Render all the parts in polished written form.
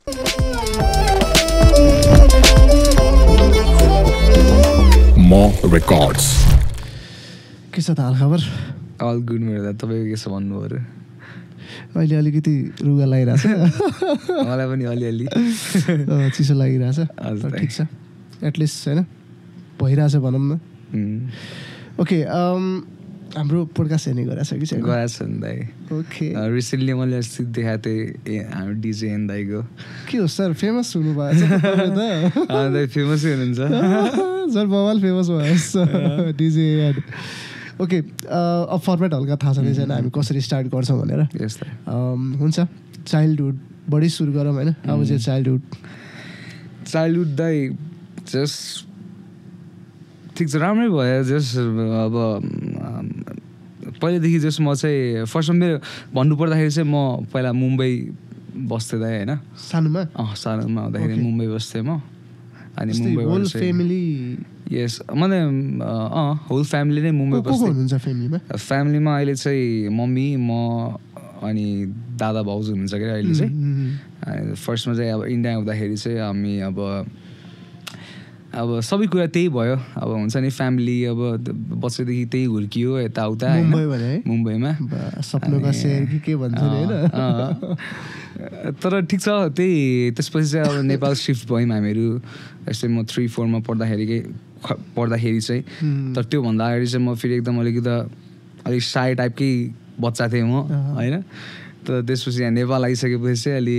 Records. के छ त हाल खबर? अल गुड मेरो दा तपाईको के छ भन्नु पर्यो अहिले अलिकति रुगा लागिरहेछ मलाई पनि अलिअलि चिसो लागिरहेछ ठिक छ एटलिस्ट हैन भइरहेछ भनौँ न ओके हाम्रो पोडकास्ट हेर्ने गरेछ कि छैन गरेछ नि दाइ ओके रिसेन्टली मैले अस्ति देखाएको थिएँ हाम्रो डिजे एन दाइको के हो सर फेमस हुनुभएको छ दाइ फेमसै हुनुहुन्छ सर बवाल फेमस भयो डिजे एन ओके अब फर्मेट हल्का थाहा छ छैन हामी कसरी स्टार्ट गर्छौँ भनेर हुन्छ चाइल्डहुडबाटै सुरु गरौँ होइन अब चाहिँ चाइल्डहुड दाइ जस्ट ठिक छ राम्रै भयो जस्ट अब पहिलेदेखि जस्ट म चाहिँ फर्स्टमा मेरो भन्नुपर्दाखेरि चाहिँ म पहिला मुम्बई बस्थेँ दाइ होइन सानोमा आउँदाखेरि मुम्बई बस्थेँ म अनि मुम्बईबाट फ्यामिली यस मैले होल फ्यामिली नै मुम्बई बस्थेँ फ्यामिलीमा अहिले चाहिँ मम्मी म अनि दादा भाउजू हुनुहुन्छ क्या अहिले चाहिँ अनि फर्स्टमा चाहिँ अब इन्डिया आउँदाखेरि चाहिँ हामी अब सबै कुरा त्यही भयो अब हुन्छ नि फ्यामिली अब बच्चादेखि त्यही हुर्कियो यताउता मुम्बईमा सपनाका शेर के भन्छ नि हैन तर ठिक छ त्यही त्यसपछि चाहिँ अब नेपाल सिफ्ट भयौँ हामीहरू यस्तै म 3-4 मा पढ्दाखेरि चाहिँ तर त्योभन्दा अगाडि चाहिँ म फेरि एकदम अलिक साई टाइपकै बच्चा थिएँ म होइन तर त्यसपछि यहाँ नेपाल आइसकेपछि चाहिँ अलि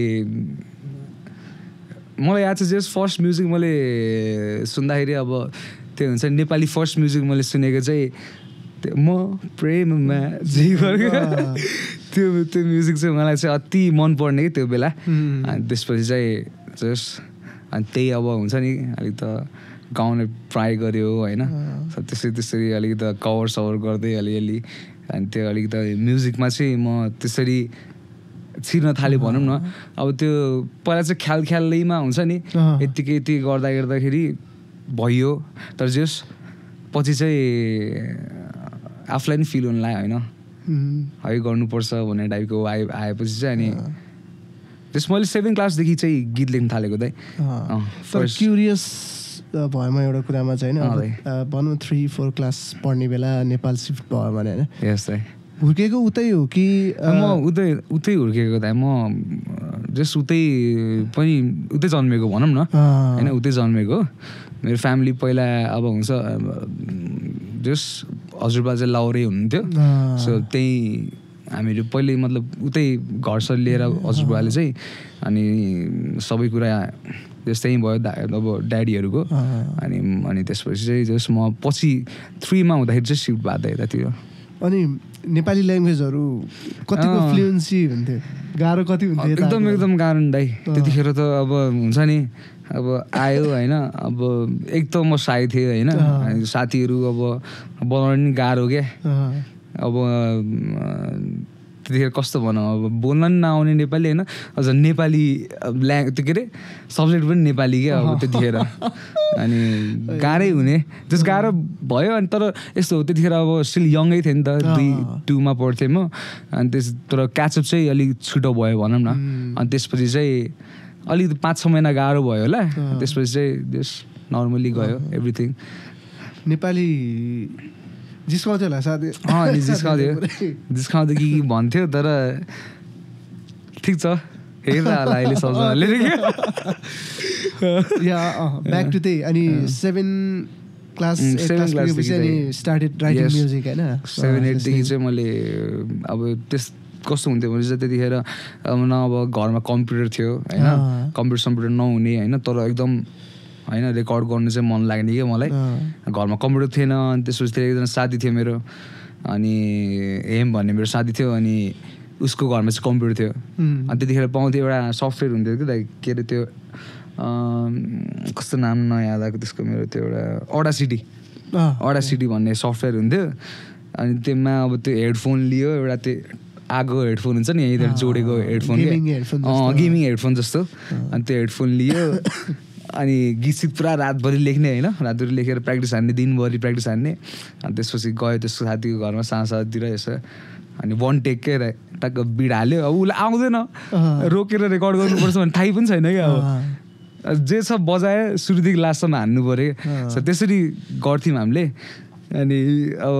मलाई याद छ जस्ट फर्स्ट म्युजिक मैले सुन्दाखेरि अब त्यो हुन्छ नेपाली फर्स्ट म्युजिक मैले सुनेको चाहिँ म प्रेममा जीवनको त्यो म्युजिक चाहिँ मलाई चाहिँ अति मनपर्ने कि त्यो बेला अनि त्यसपछि चाहिँ जस्ट अनि त्यही अब हुन्छ नि अलिक त गाउने ट्राई गऱ्यो होइन त्यसरी अलिकति कभर सवर गर्दै अलिअलि अनि त्यो अलिकति म्युजिकमा चाहिँ म त्यसरी छिर्न थाल्यो भनौँ न अब त्यो पहिला चाहिँ ख्यालैमा हुन्छ नि यति गर्दाखेरि भयो तर जस पछि चाहिँ आफूलाई नि फिल हुन लाग्यो होइन है गर्नुपर्छ भन्ने टाइपको आएपछि चाहिँ अनि त्यस मैले 7 क्लासदेखि चाहिँ गीत लेख्न थालेको दाइ फर्स्ट क्युरियस भएमा एउटा कुरामा चाहिँ होइन भनौँ 3-4 क्लास पढ्ने बेला नेपाल सिफ्ट भयो भने होइन यस दाइ हुर्केको उतै हो कि म उतै हुर्केको दाइ म जस्ट उतै जन्मेको भनौँ न होइन उतै जन्मेको मेरो फ्यामिली पहिला अब हुन्छ जस्ट हजुरबा चाहिँ लाउरे हुनुहुन्थ्यो सो त्यही हामीहरू पहिले मतलब उतै घरसर लिएर हजुरबाले चाहिँ अनि सबै कुरा त्यस्तै भयो अब ड्याडीहरूको अनि त्यसपछि चाहिँ जस्ट म पछि 3 मा हुँदाखेरि चाहिँ सिफ्ट भएको यतातिर अनि नेपाली ल्याङ्ग्वेजहरू कतिको फ्लुएन्सी हुन्थ्यो गाह्रो कति हुन्थ्यो एकदम गाह्रो नि दाइ त्यतिखेर त अब हुन्छ नि अब आयो होइन अब एक त म साई थिएँ होइन साथीहरू अब बोलाउन नि गाह्रो क्या अब त्यतिखेर कस्तो भनौँ अब बोल्न नि नआउने नेपाली होइन अझ नेपाली त्यो के अरे सब्जेक्ट पनि नेपाली क्या अब त्यतिखेर अनि गाह्रै हुने जस गाह्रो भयो अनि तर यस्तो हो त्यतिखेर अब स्टिल यङै थिएँ नि त 2 मा पढ्थेँ म अनि तर क्याचअप चाहिँ अलिक छिटो भयो भनौँ न अनि त्यसपछि चाहिँ अलिक 5-6 महिना गाह्रो भयो होला त्यसपछि चाहिँ जस्ट नर्मली गयो एभ्रिथिङ नेपाली जिस्काउँथ्यो होला साथी जिस्काउँथ्यो कि भन्थ्यो तर ठिक छ हेर्दा होला अहिले सबजनाले ब्याक टु त्यही अनि 7 क्लास अनि स्टार्टेड राइटिङ म्युजिक होइन 7-8 देखि चाहिँ मैले अब कस्तो हुन्थ्यो भने चाहिँ त्यतिखेर न अब घरमा कम्प्युटर थियो होइन कम्प्युटर नहुने होइन तर एकदम होइन रेकर्ड गर्नु चाहिँ मन लाग्ने क्या मलाई घरमा कम्प्युटर थिएन अनि त्यसपछि एकजना साथी थियो मेरो अनि हेम भन्ने मेरो साथी थियो अनि उसको घरमा चाहिँ कम्प्युटर थियो अनि त्यतिखेर पाउँथ्यो एउटा सफ्टवेयर हुन्थ्यो कि दाइ के अरे त्यो कस्तो नाम नयाद आएको त्यसको मेरो त्यो एउटा अडासिटी भन्ने सफ्टवेयर हुन्थ्यो अनि त्यसमा अब त्यो हेडफोन लियो एउटा त्यो आगो हेडफोन हुन्छ नि यहीँनिर जोडेको हेडफोन गेमिङ हेडफोन जस्तो अनि त्यो हेडफोन लियो अनि गीत पुरा रातभरि लेख्ने होइन रातभरि लेखेर प्र्याक्टिस हान्ने दिनभरि प्र्याक्टिस हान्ने अनि त्यसपछि गयो त्यसको साथीको घरमा साँझतिर यसो अनि वान टेक के टक्क बिट हाल्यो अब उसलाई आउँदैन रोकेर रेकर्ड गर्नुपर्छ भने थाहै पनि छैन क्या अब जे छ बजायो सुरुदेखि लास्टसम्म हान्नु पऱ्यो त्यसरी गर्थ्यौँ हामीले अनि अब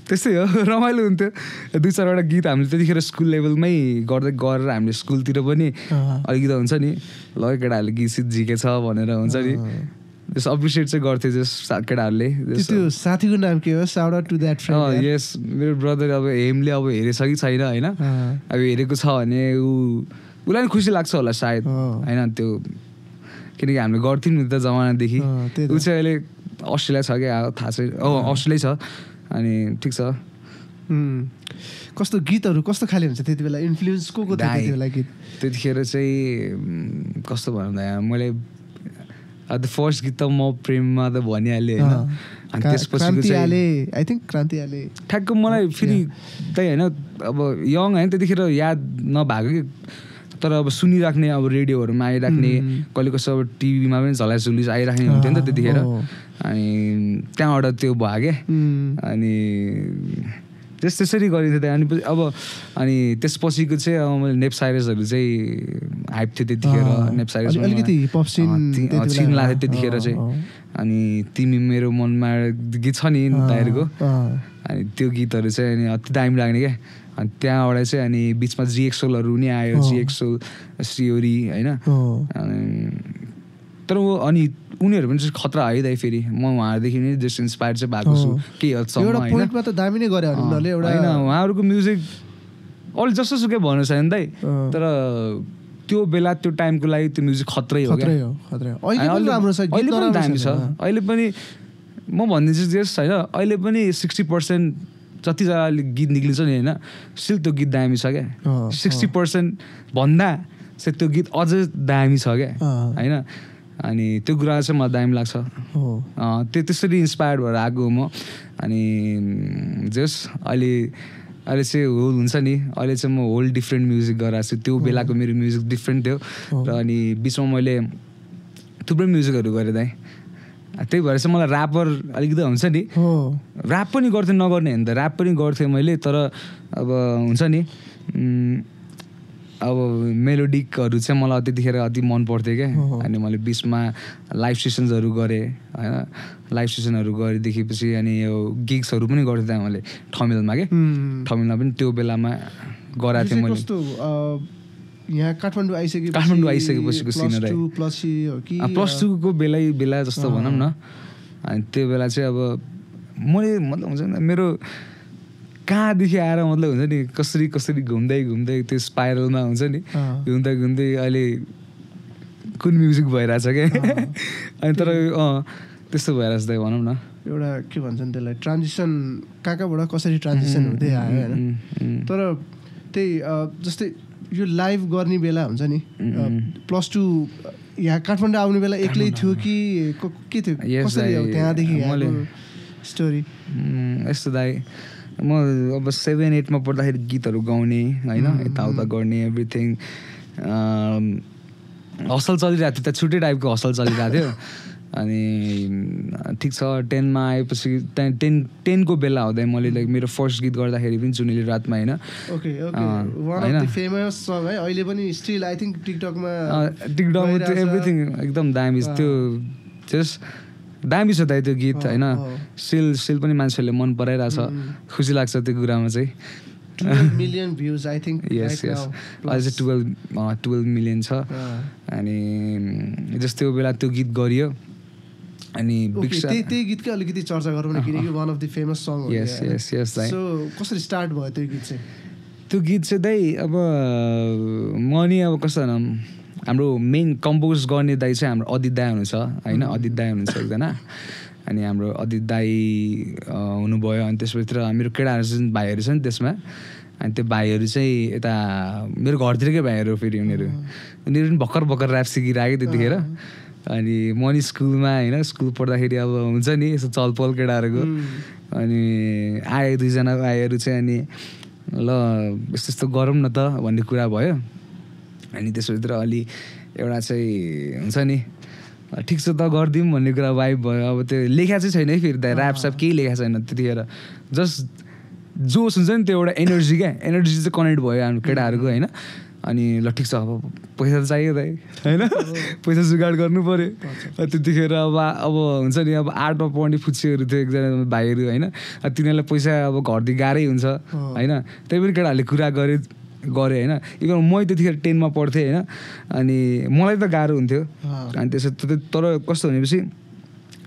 त्यस्तै हो रमाइलो हुन्थ्यो 2-4वटा गीत हामीले त्यतिखेर स्कुल लेभलमै गर्दै गरेर हामीले स्कुलतिर पनि अलिकति हुन्छ नि ल केटाहरूले गीत सित झिकेछ भनेर हुन्छ नि त्यस एप्रिसिएट चाहिँ गर्थ्यो जस केटाहरूले त्यो साथीको नाम के हो shout out to that friend yes मेरो ब्रदर अब हेमले अब हेरेछ कि छैन होइन अब हेरेको छ भने उसलाई पनि खुसी लाग्छ होला सायद होइन त्यो किनकि हामीले गर्थ्यौँ नि त जमानादेखि ऊ चाहिँ अहिले अस्ट्रेलिया छ क्या थाहा छैन अस्ट्रेलिया छ अनि ठिक छ कस्तो गीतहरू कस्तो खाले हुन्छ त्यति बेला इन्फ्लुएन्स को थियो त्यति बेला गीत त्यतिखेर चाहिँ कस्तो भन्दा मैले द फर्स्ट गीत त म प्रेममा त भनिहालेँ होइन अनि त्यसपछि चाहिँ आई थिङ्क क्रान्ति आले ठ्याक्क मलाई फेरि त्यही होइन अब यङ होइन त्यतिखेर याद नभएको कि तर अब सुनिराख्ने अब रेडियोहरूमा आइराख्ने कहिले कसो अब टिभीमा पनि झलाझुलिस आइराख्ने हुन्थ्यो नि त त्यतिखेर अनि त्यहाँबाट त्यो भयो क्या अनि त्यसरी गरिन्थ्यो त्यहाँ अनि अब अनि त्यसपछिको चाहिँ अब मैले नेप साइरसहरू चाहिँ हाइप थियो त्यतिखेर नेप साइरस चिन लाग्थ्यो त्यतिखेर चाहिँ अनि तिमी मेरो मनमा गीत छ नि दाइरको अनि त्यो गीतहरू चाहिँ अनि अति दामी लाग्ने क्या अनि त्यहाँबाट चाहिँ अनि बिचमा जिएक्सोलहरू पनि आयो जिएक्सोल सियोरी होइन तर अनि उनीहरू पनि चाहिँ खतरा है दाइ फेरि म उहाँहरूदेखि नै जस्ट इन्सपायर चाहिँ भएको छु केही हदसम्म होइन उहाँहरूको म्युजिक अलिक जस्तो सुकै भन्नु छैन दाइ तर त्यो बेला त्यो टाइमको लागि त्यो म्युजिक खत्रै हो क्या अहिले पनि दामी छ अहिले पनि म भनिदिन्छु जस होइन अहिले पनि 60% जतिजनाले गीत निक्लिन्छ नि होइन स्टिल त्यो गीत दामी छ क्या 60% भन्दा चाहिँ त्यो गीत अझै दामी छ क्या होइन अनि त्यो कुरा चाहिँ मलाई दामी लाग्छ त्यसरी इन्सपायर भएर आएको म अनि जस अहिले चाहिँ होल हुन्छ नि अहिले चाहिँ म होल डिफ्रेन्ट म्युजिक गरिरहेको छु त्यो बेलाको मेरो म्युजिक डिफ्रेन्ट थियो र अनि बिचमा मैले थुप्रै म्युजिकहरू गरेँ दाइ त्यही भएर चाहिँ मलाई ऱ्यापर अलिकति हुन्छ नि ऱ्याप पनि गर्थेँ नगर्ने होइन त ऱ्याप पनि गर्थेँ मैले तर अब हुन्छ नि अब मेलोडिकहरू चाहिँ मलाई त्यतिखेर अति मन पर्थ्यो क्या अनि मैले बिचमा लाइभ सेसन्सहरू गरेँ होइन लाइभ सेसनहरू गरेदेखिपछि अनि यो गिग्सहरू पनि गर्थेँ त्यहाँ मैले ठमेलमा क्या ठमेलमा पनि त्यो बेलामा गराएको थिएँ मैले यहाँ काठमाडौँ आइसकेपछिको सिन +2को बेला जस्तो भनौँ न अनि त्यो बेला चाहिँ अब मैले मतलब हुन्छ नि मेरो कहाँदेखि आएर मतलब हुन्छ नि कसरी घुम्दै त्यो स्पाइरलमा हुन्छ नि घुम्दै अहिले कुन म्युजिक भइरहेछ क्या अनि तर त्यस्तो भइरहेछ त भनौँ न एउटा के भन्छ नि त्यसलाई ट्रान्जिसन कहाँबाट कसरी ट्रान्जिसन हुँदै आयो होइन तर त्यही जस्तै यो लाइभ गर्ने बेला हुन्छ नि +2 यहाँ काठमाडौँ आउने बेला एक्लै थियो कि के थियो कसरी त्यहाँदेखि स्टोरी यस्तो दाइ म अब 7-8मा पढ्दाखेरि गीतहरू गाउने होइन यताउता गर्ने एभ्रिथिङ हसल चलिरहेको थियो त्यहाँ छुट्टै टाइपको हसल चलिरहेको थियो अनि ठिक छ 10मा आएपछि 10को बेला हुँदै मैले लाइक मेरो फर्स्ट गीत गर्दाखेरि पनि जुनेली रातमा होइन एभ्रिथिङ एकदम दामी त्यो जस्ट दामी छ दाइ त्यो गीत होइन स्टिल पनि मान्छेहरूले मन पराइरहेछ खुसी लाग्छ त्यो कुरामा चाहिँ 12 million views I think yes अझै 12 million छ अनि जस्तो त्यो बेला त्यो गीत गरियो अनि त्यही गीतकै अलिकति चर्चा गरौँ न किनकि one of the famous song हो यस सो कसरी स्टार्ट भयो त्यो गीत चाहिँ त्यो गीत चाहिँ दाइ अब म नि अब कस्तो हाम्रो मेन कम्पोज गर्ने दाइ चाहिँ हाम्रो अदित दाइ हुनुहुन्छ होइन अदित दाइ हुनुहुन्छ एकजना अनि हाम्रो अदित दाइ हुनुभयो अनि त्यसपछि मेरो केटाहरू चाहिँ भाइहरू छ नि त्यसमा अनि त्यो भाइहरू चाहिँ यता मेरो घरतिरकै भाइहरू फेरि उनीहरू पनि भर्खर ऱ्याप सिकिरहेको त्यतिखेर अनि म नि स्कुलमा होइन स्कुल पढ्दाखेरि अब हुन्छ नि यस्तो चलपल केटाहरूको अनि आयो 2जना भाइहरू चाहिँ अनि ल यस्तो गरौँ न त भन्ने कुरा भयो अनि त्यसभित्र अलि एउटा चाहिँ हुन्छ नि ठिक छ त गरिदिउँ भन्ने कुरा वाइब भयो अब त्यो लेखा चाहिँ छैन है फेरि त ऱ्याप स्याप केही लेखा छैन त्यतिखेर जस्ट जोस हुन्छ नि त्यो एउटा एनर्जी क्या एनर्जी चाहिँ कनेक्ट भयो हाम्रो केटाहरूको होइन अनि ल ठिक छ अब पैसा त चाहियो दाइ होइन पैसा जुगाड गर्नु पऱ्यो त्यतिखेर अब हुन्छ नि अब आर्टमा पढ्ने फुच्चीहरू थियो एकजना भाइहरू होइन तिनीहरूलाई पैसा अब घरदेखि गाह्रै हुन्छ होइन त्यही पनि केटाहरूले कुरा गरेँ होइन इभन मै त्यतिखेर 10मा पढ्थेँ होइन अनि मलाई त गाह्रो हुन्थ्यो अनि त्यसो तर कस्तो भनेपछि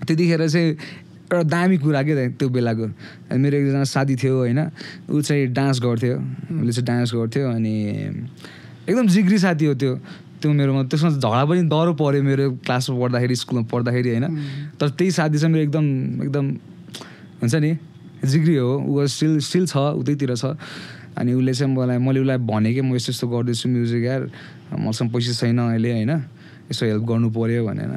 त्यतिखेर चाहिँ एउटा दामी कुरा के त्यो बेलाको मेरो एकजना साथी थियो होइन ऊ चाहिँ डान्स गर्थ्यो उसले चाहिँ डान्स गर्थ्यो अनि एकदम जिग्री साथी हो त्यो मेरोमा त्यसमा झगडा पनि डह्रो पऱ्यो मेरो क्लासमा पढ्दाखेरि स्कुलमा पढ्दाखेरि होइन तर त्यही साथी चाहिँ मेरो एकदम हुन्छ नि जिग्री हो ऊ स्टिल छ उतैतिर छ अनि उसले चाहिँ मैले उसलाई भने कि म यस्तो यस्तो गर्दैछु म्युजिक यार मसँग पैसा छैन अहिले होइन यसो हेल्प गर्नु पऱ्यो भनेर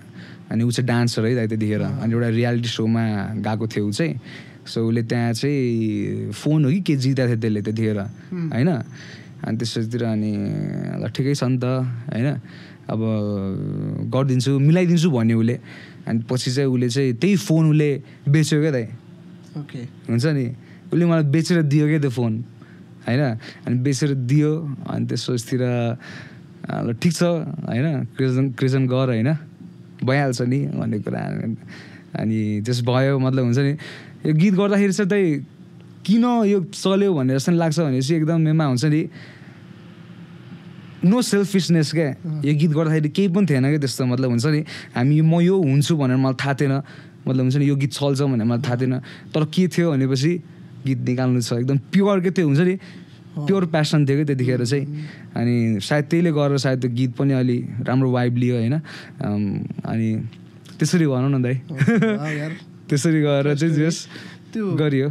अनि ऊ चाहिँ डान्सर है त्यतिखेर अनि एउटा रियालिटी सोमा गएको थियो ऊ चाहिँ सो उसले त्यहाँ चाहिँ फोन हो कि के जितेको थियो त्यसले त्यतिखेर होइन अनि त्यसोतिर अनि ल ठिकै छ नि त होइन अब गरिदिन्छु मिलाइदिन्छु भन्यो उसले अनि पछि चाहिँ उसले चाहिँ त्यही फोन उसले बेच्यो क्या दाइ ओके हुन्छ नि उसले मलाई बेचेर दियो क्या त्यो फोन होइन अनि बेचेर दियो अनि त्यसोतिर ल ठिक छ होइन क्रिजन गर होइन भइहाल्छ नि भन्ने कुरा अनि त्यस भयो मतलब हुन्छ नि यो गीत गर्दाखेरि चाहिँ त्यही किन यो चल्यो भनेर जस्तो लाग्छ भनेपछि एकदम मेमा हुन्छ नि नो सेल्फिसनेस क्या यो गीत गर्दाखेरि केही पनि थिएन क्या त्यस्तो मतलब हुन्छ नि म यो हुन्छु भनेर मलाई थाहा थिएन मतलब हुन्छ नि यो गीत चल्छ भनेर मलाई थाहा थिएन तर के थियो भनेपछि गीत निकाल्नु छ एकदम प्योर के त्यो हुन्छ नि प्योर प्यासन थियो क्या त्यतिखेर चाहिँ अनि सायद त्यहीले गरेर सायद त्यो गीत पनि अलि राम्रो वाइब लियो होइन अनि त्यसरी भनौँ न दाइ त्यसरी गरेर चाहिँ जस त्यो गरियो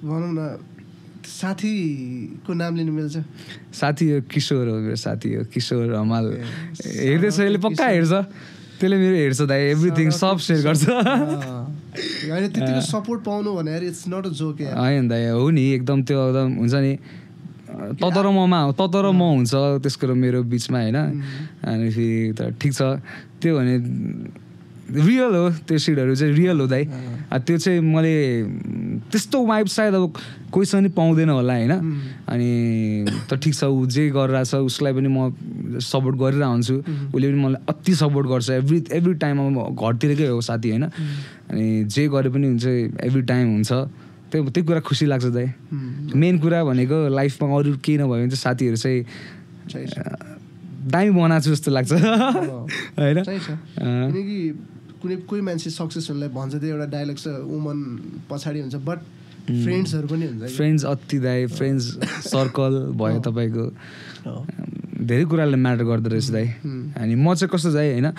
भनौँ न साथीको नाम लिनु मिल्छ साथी हो किशोर हो मेरो साथी हो किशोर हमाल हेर्दैछ यसले पक्का हेर्छ त्यसले मेरो हेर्छ दाइ एभ्रिथिङ सब सेयर गर्छ त्यतिको सपोर्ट पाउनु भनेर इट्स नट अ जोक होइन दाइ हो नि एकदम त्यो एकदम हुन्छ नि तत र म हुन्छ त्यसको मेरो बिचमा होइन अनि फेरि त ठिक छ त्यो भने रियल हो त्यो सिडहरू चाहिँ रियल हो दाइ त्यो चाहिँ मैले त्यस्तो वाइब सायद अब कोहीसँग नि पाउँदैन होला होइन अनि त ठिक छ ऊ जे गरिरहेछ उसलाई पनि म सपोर्ट गरिरहेको हुन्छु उसले पनि मलाई अति सपोर्ट गर्छ एभ्री टाइम अब घरतिरकै हो साथी होइन अनि जे गरे पनि हुन्छ एभ्री टाइम हुन्छ त्यही कुरा खुसी लाग्छ दाइ मेन कुरा भनेको लाइफमा अरू केही नभयो भने चाहिँ साथीहरू चाहिँ दामी बनाएको छु जस्तो लाग्छ होइन किनकि कोही मान्छे सक्सेस हुनलाई भन्छ त्यो एउटा डायलग छ वुमन पछाडि हुन्छ बट फ्रेन्ड्सहरू पनि हुन्छ फ्रेन्ड्स अति दाइ फ्रेन्ड्स सर्कल भयो तपाईँको धेरै कुराले म्याटर गर्दो रहेछ दाइ अनि म चाहिँ कस्तो दाइ होइन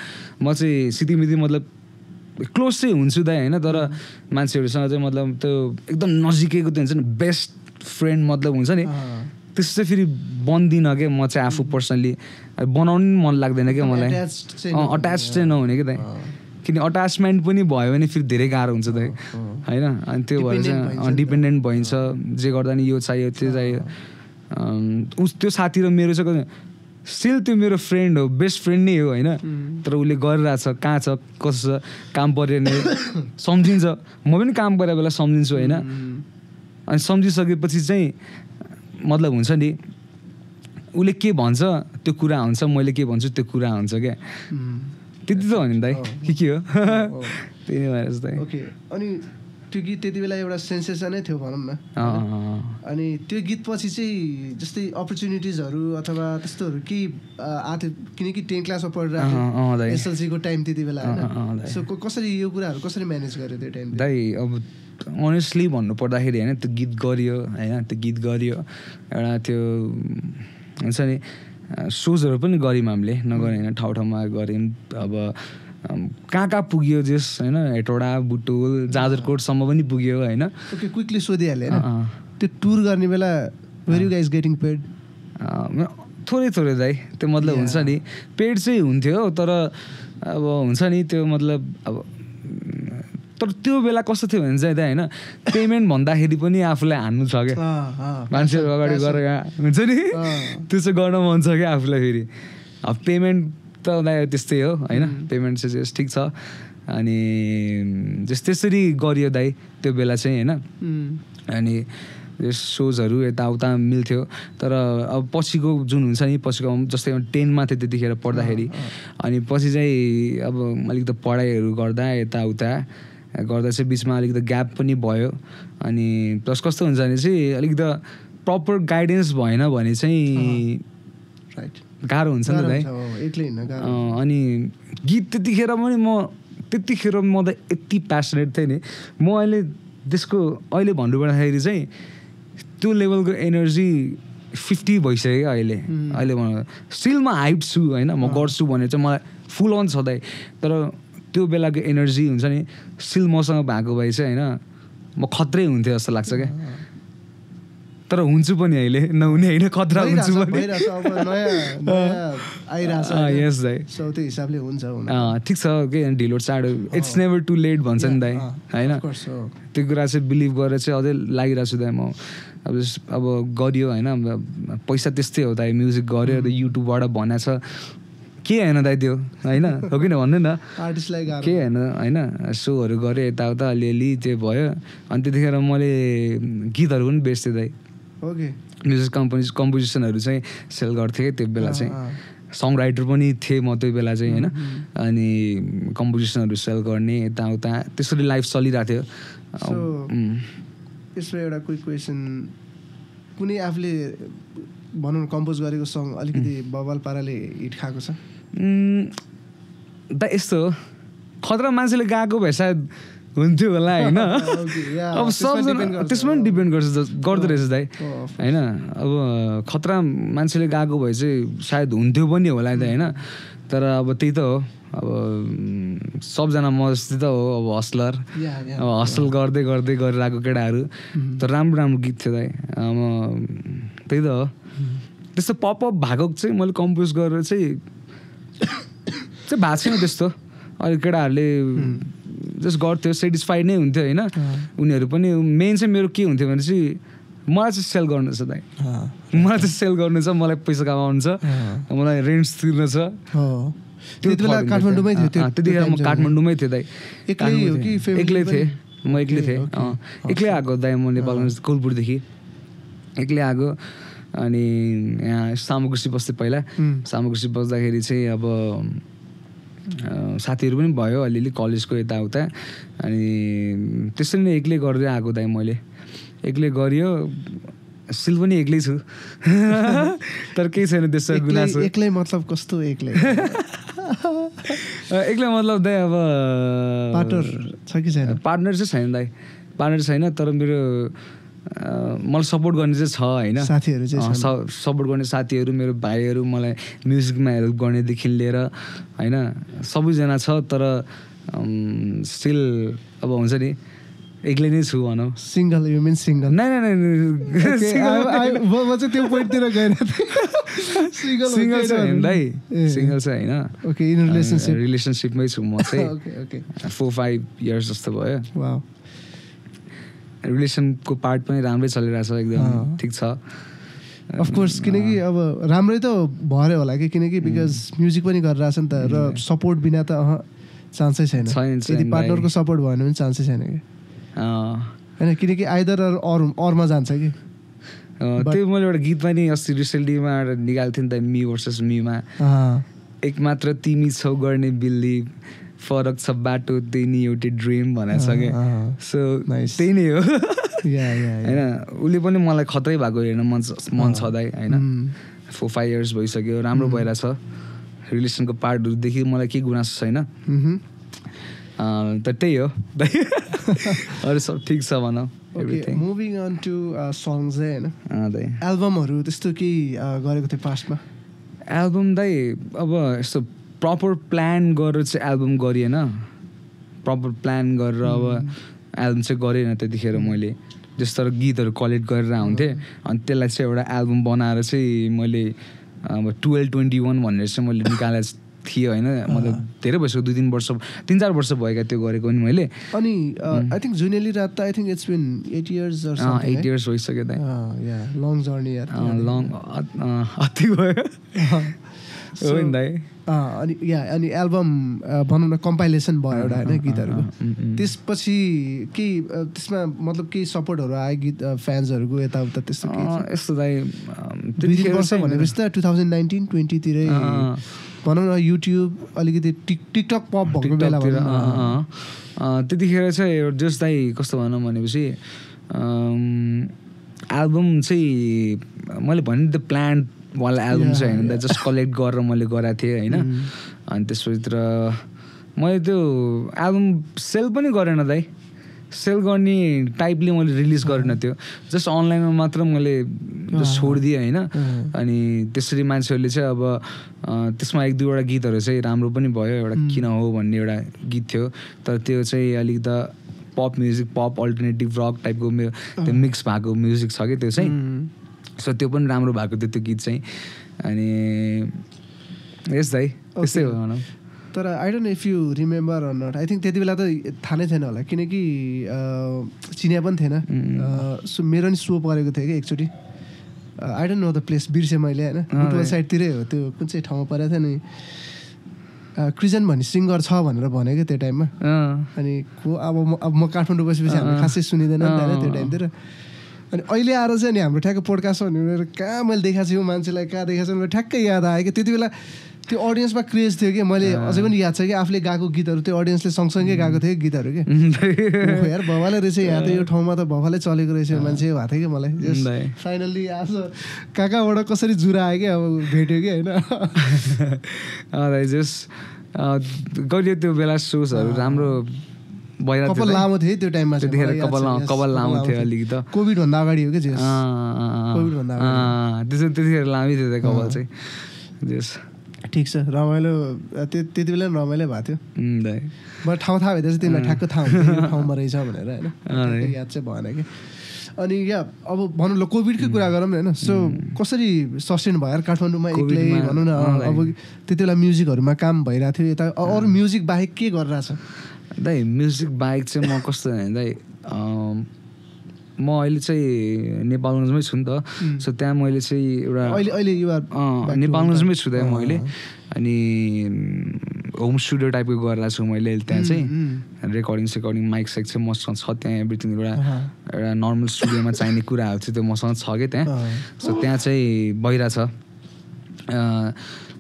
म चाहिँ सितिमिति मतलब क्लोज चाहिँ हुन्छु दाइ होइन तर मान्छेहरूसँग चाहिँ मतलब त्यो एकदम नजिकैको त्यो हुन्छ नि बेस्ट फ्रेन्ड मतलब हुन्छ नि त्यस्तो चाहिँ फेरि बन्दिनँ क्या म चाहिँ आफू पर्सनली बनाउनु मन लाग्दैन क्या मलाई अट्याच चाहिँ नहुने क्या दाइ किन अट्याचमेन्ट पनि भयो भने फेरि धेरै गाह्रो हुन्छ दाइ होइन अनि त्यो भएर चाहिँ डिपेन्डेन्ट भइन्छ जे गर्दा नि यो चाहियो त्यो चाहियो त्यो साथी र मेरो चाहिँ स्टिल त्यो मेरो फ्रेन्ड हो बेस्ट फ्रेन्ड नै हो होइन तर उसले गरिरहेछ कहाँ छ कसो छ काम पऱ्यो भने सम्झिन्छ म पनि काम परेको बेला सम्झिन्छु होइन अनि सम्झिसकेपछि चाहिँ मतलब हुन्छ नि उसले के भन्छ त्यो कुरा हुन्छ मैले के भन्छु त्यो कुरा हुन्छ क्या त्यति त हो नि दाइ के हो त्यही नै भएर दाइ ओके अनि त्यो गीत त्यति बेला एउटा सेन्सेसनै थियो भनौँ न अनि त्यो गीत पछि चाहिँ जस्तै अपर्च्युनिटिजहरू अथवा त्यस्तोहरू केही आएको थियो किनकि 10 क्लासमा पढिरहेको एसएलसीको टाइम त्यति बेला होइन सो कसरी यो कुराहरू कसरी म्यानेज गर्यो त्यो टाइम दाइ अब अनेस्टली भन्नु पर्दाखेरि होइन त्यो गीत गरियो होइन त्यो गीत गरियो एउटा त्यो हुन्छ नि सोजहरू पनि गऱ्यौँ हामीले नगरे होइन ठाउँमा गऱ्यौँ अब कहाँ पुग्यो जस होइन हेटौडा बुटोल जाजरकोटसम्म पनि पुग्यो होइन ओके क्विकली सोधिहालेँ होइन त्यो टुर गर्ने बेला where you guys getting paid थोरै दाइ त्यो मतलब हुन्छ नि पेड चाहिँ हुन्थ्यो तर अब हुन्छ नि त्यो मतलब अब तर त्यो बेला कस्तो थियो भने चाहिँ दाइ होइन पेमेन्ट भन्दाखेरि पनि आफूलाई हान्नु छ क्या मान्छेहरू अगाडि गरेर हुन्छ नि त्यो चाहिँ गर्न मन छ क्या आफूलाई फेरि अब पेमेन्ट त दाइ त्यस्तै हो होइन पेमेन्ट चाहिँ ठिक छ अनि त्यसरी गरियो दाइ त्यो बेला चाहिँ होइन अनि सोजहरू यताउता मिल्थ्यो तर अब पछिको जुन हुन्छ नि पछिको जस्तै 10मा थियो त्यतिखेर पढ्दाखेरि अनि पछि चाहिँ अब अलिकति पढाइहरू गर्दा यताउता गर्दा चाहिँ बिचमा अलिकति ग्याप पनि भयो अनि प्लस कस्तो हुन्छ भने चाहिँ अलिकति प्रपर गाइडेन्स भएन भने चाहिँ गाह्रो हुन्छ नि त है अनि गीत त्यतिखेर म त यति प्यासनेट थिएँ नि म अहिले त्यसको अहिले भन्नुपर्दाखेरि चाहिँ त्यो लेभलको एनर्जी 50 भइसक्यो क्या अहिले म स्टिल म हाइप छु होइन म गर्छु भने चाहिँ मलाई फुल अन छँदै तर त्यो बेलाको एनर्जी हुन्छ नि स्टिल मसँग भएको भए चाहिँ होइन म खत्रै हुन्थ्यो जस्तो लाग्छ क्या तर हुन्छु पनि अहिले नहुने होइन खतरा हुन्छु पनि यस दाइ ठिक छ के ढिलो चाँडो इट्स नेभर टु लेट भन्छ नि दाइ होइन त्यो कुरा चाहिँ बिलिभ गरेर चाहिँ अझै लागिरहेको छु दाइ म अब गरियो होइन पैसा त्यस्तै हो दाइ म्युजिक गऱ्यो युट्युबबाट भनेको छ के होइन दाइ त्यो होइन हो किन भन्नु न के होइन सोहरू गऱ्यो यताउता अलिअलि त्यो भयो अनि त्यतिखेर मैले गीतहरू पनि बेच्थेँ दाइ म्युजिक कम्पोजिसनहरू चाहिँ सेल गर्थेँ त्यो बेला चाहिँ सङ राइटर पनि थिएँ म त्यो बेला चाहिँ होइन अनि कम्पोजिसनहरू सेल गर्ने यताउता त्यसरी लाइफ चलिरहेको थियो यसमा एउटा क्विक क्वेसन कुनै आफूले भनौँ न कम्पोज गरेको सङ अलिकति बवाल पाराले हिट खाएको छ दा यस्तो हो खतरा मान्छेले गाएको भए सायद हुन्थ्यो होला होइन अब सबजना त्यसमा पनि डिपेन्ड गर्दो रहेछ दाइ होइन अब खतरा मान्छेले गाएको भए चाहिँ सायद हुन्थ्यो पनि होला नि त होइन तर अब त्यही त हो अब सबजना म जस्तै त हो अब हस्लर अब हसल गर्दै गर्दै गरिरहेको केटाहरू तर राम्रो राम्रो गीत थियो दाइ अब त्यही त हो त्यस्तो पपअप भएको चाहिँ मैले कम्पोज गरेर चाहिँ भएको छैन त्यस्तो अहिले केटाहरूले जस्ट गर्थ्यो सेटिस्फाइड नै हुन्थ्यो होइन उनीहरू पनि मेन चाहिँ मेरो के हुन्थ्यो भने चाहिँ मलाई चाहिँ सेल गर्नु छ दाइ मलाई चाहिँ सेल गर्नु छ मलाई पैसा कमाउनु छ मलाई रेन्ट्स तिर्नु छ त्यतिखेर म काठमाडौँमै थिएँ दाइ एक्लै थिएँ म एक्लै थिएँ एक्लै आएको दाइ म नेपालमा कोलपुरदेखि एक्लै आएको अनि यहाँ सामुकृषि बस्थेँ पहिला सामुकृषि बस्दाखेरि चाहिँ अब साथीहरू पनि भयो अलिअलि कलेजको यताउता अनि त्यसरी नै एक्लै गर्दै आएको दाइ मैले एक्लै गरियो स्टिल पनि एक्लै छु तर केही छैन त्यसो गुनासो एक्लै मतलब कस्तो एक्लै एक्लै मतलब दाइ अब पार्टनर छ कि छैन पार्टनर चाहिँ छैन दाइ पार्टनर छैन तर मेरो मलाई सपोर्ट गर्ने चाहिँ छ होइन साथीहरू चाहिँ सपोर्ट गर्ने साथीहरू मेरो भाइहरू मलाई म्युजिकमा हेल्प गर्नेदेखि लिएर होइन सबैजना छ तर स्टिल अब हुन्छ नि एक्लै नै छु भनौँ सिङ्गल यु मिन सिङ्गल नै म चाहिँ त्यो पोइन्टतिर गएर सिङ्गल छ दाइ सिङ्गल छ होइन ओके इन रिलेसनसिपमै छु म चाहिँ 4-5 इयर्स जस्तो भयो रिलेसनको पार्ट पनि राम्रै चलिरहेछ एकदम ठिक छ अफकोर्स किनकि अब राम्रै त भएर होला कि किनकि बिकज म्युजिक पनि गरिरहेछ नि त र सपोर्ट बिना त चान्सै छैन यदि पार्टनरको सपोर्ट भएन भने चान्सै छैन कि होइन किनकि आइदर अरमा जान्छ कि त्यो मैले एउटा गीत पनि अस्ति रिसेन्टलीमा निकालेको थिएँ नि त मी भर्सेस मीमा एक मात्र तिमी छौ गर्ने बिलिभ फरक छ बाटो त्यही नि एउटै ड्रिम भनेको छ क्या सो त्यही नै हो होइन उसले पनि मलाई खतरै भएको हेर्न मन छ दाइ होइन 4-5 इयर्स भइसक्यो राम्रो भइरहेछ रिलेसनको पार्टहरूदेखि मलाई केही गुनासो छैन त त्यही हो अरू सब ठिक छ भनौँ मुभिङ अन टु सङ्ग्स होइन एल्बमहरू त्यस्तो केही गरेको थियो पास्टमा एल्बम दाइ अब यस्तो प्रपर प्लान गरेर चाहिँ एल्बम गरिएन प्रपर प्लान गरेर अब एल्बम चाहिँ गरेन त्यतिखेर मैले जस्तो गीतहरू कलेक्ट गरेर आउँथेँ अनि त्यसलाई चाहिँ एउटा एल्बम बनाएर चाहिँ मैले अब 12-21 भनेर चाहिँ मैले निकालेको थिएँ होइन मतलब धेरै भइसक्यो 2-3 वर्ष 3-4 वर्ष भएका त्यो गरेको नि मैले अनि आई थिङ्क जुनेली रात त I think it's been 8 years 8 years भइसक्यो दाइ लङ जर्नी यार लङ अति भयो हो नि दाइ अनि अनि एल्बम भनौँ न कम्पाइलेसन भयो एउटा होइन गीतहरूको त्यसपछि के त्यसमा मतलब केही सपोर्टहरू आयो गीत फ्यान्सहरूको यताउता त्यस्तो यस्तो दाइ 2 वर्ष भनेपछि त 2019-20 तिरै भनौँ न युट्युब अलिकति टिकटक पप भएको बेला त्यतिखेर चाहिँ जस्ट दाइ कस्तो भनौँ भनेपछि एल्बम चाहिँ मैले भने त्यो प्लान वाला एल्बम चाहिँ होइन जस्ट कलेक्ट गरेर मैले गराएको थिएँ होइन अनि त्यसभित्र मैले त्यो एल्बम सेल पनि गरेन दाइ सेल गर्ने टाइपले मैले रिलिज गरेन त्यो जस्ट अनलाइनमा मात्र मैले जस्ट छोडिदिएँ होइन अनि त्यसरी मान्छेहरूले चाहिँ अब त्यसमा 1-2वटा गीतहरू चाहिँ राम्रो पनि भयो एउटा किन हो भन्ने एउटा गीत थियो तर त्यो चाहिँ अलिक त pop music pop alternative rock टाइपको त्यो मिक्स भएको म्युजिक छ कि त्यो चाहिँ सो त्यो पनि राम्रो भएको थियो त्यो गीत चाहिँ अनि यस दाइ त्यस्तै हो भनौँ तर I don't know if you remember or not I think त्यति बेला त थाहा नै थिएन होला किनकि चिनिया पनि थिएन मेरो नि सो परेको थियो कि एकचोटि I don't know the place बिर्सेँ मैले होइन बुटवल साइडतिरै हो त्यो कुन चाहिँ ठाउँमा परेको थियो नि क्रिजन भन्ने सिङ्गर छ भनेर भनेको त्यो टाइममा अनि अब म काठमाडौँ बसेपछि हामीले खासै सुनिँदैन नि त त्यो टाइमतिर अनि अहिले आएर चाहिँ अनि हाम्रो ठ्याक्क पोडकास्ट भनेर कहाँ मैले देखाएको छु मान्छेलाई कहाँ देखाएको छु मलाई ठ्याक्कै याद आयो कि त्यति बेला त्यो अडियन्समा क्रेज थियो कि मैले अझै पनि याद छ कि आफूले गाएको गीतहरू त्यो अडियन्सले सँगसँगै गाएको थियो गीतहरू कि यार भवाले रहेछ यहाँ त यो ठाउँमा त भवाले चलेको रहेछ मान्छे भएको थियो कि मलाई फाइनल्ली आज कहाँ कहाँबाट कसरी जुरा आयो कि अब भेट्यो कि होइन कहिले त्यो बेला सोजहरू राम्रो कपाल लामो थियो त्यो टाइममा त्यतिखेर कपाल लामो थियो अलिकति त कोभिडभन्दा अगाडि हो कि कोभिडभन्दा त्यतिखेर लामै थियो कपाल चाहिँ ठिक छ रमाइलो त्यति बेला रमाइलो भएको थियो बट ठाउँ थाहा भइदिएपछि तिमीलाई ठ्याक्क थाहा हुन्छ ठाउँमा रहेछ भनेर होइन याद चाहिँ भएन कि अनि अब भनौँ ल कोभिडकै कुरा गरौँ न होइन सो कसरी सस्टेन भयो काठमाडौँमा एक्लै भनौँ न अब त्यति बेला म्युजिकहरूमा काम भइरहेको थियो यता अरू म्युजिक बाहेक के गरिरहेछ दाइ म्युजिक बाहेक चाहिँ म कस्तो भने दाइ म अहिले चाहिँ नेपालगञ्जमै छु नि त सो त्यहाँ मैले चाहिँ एउटा नेपालगञ्जमै छु दाइ म अहिले अनि होम स्टुडियो टाइपको गरिरहेको छु मैले त्यहाँ चाहिँ रेकर्डिङ माइक साइक चाहिँ मसँग छ त्यहाँ एभ्रिथिङ एउटा नर्मल स्टुडियोमा चाहिने कुराहरू चाहिँ त्यो मसँग छ कि त्यहाँ सो त्यहाँ चाहिँ भइरहेछ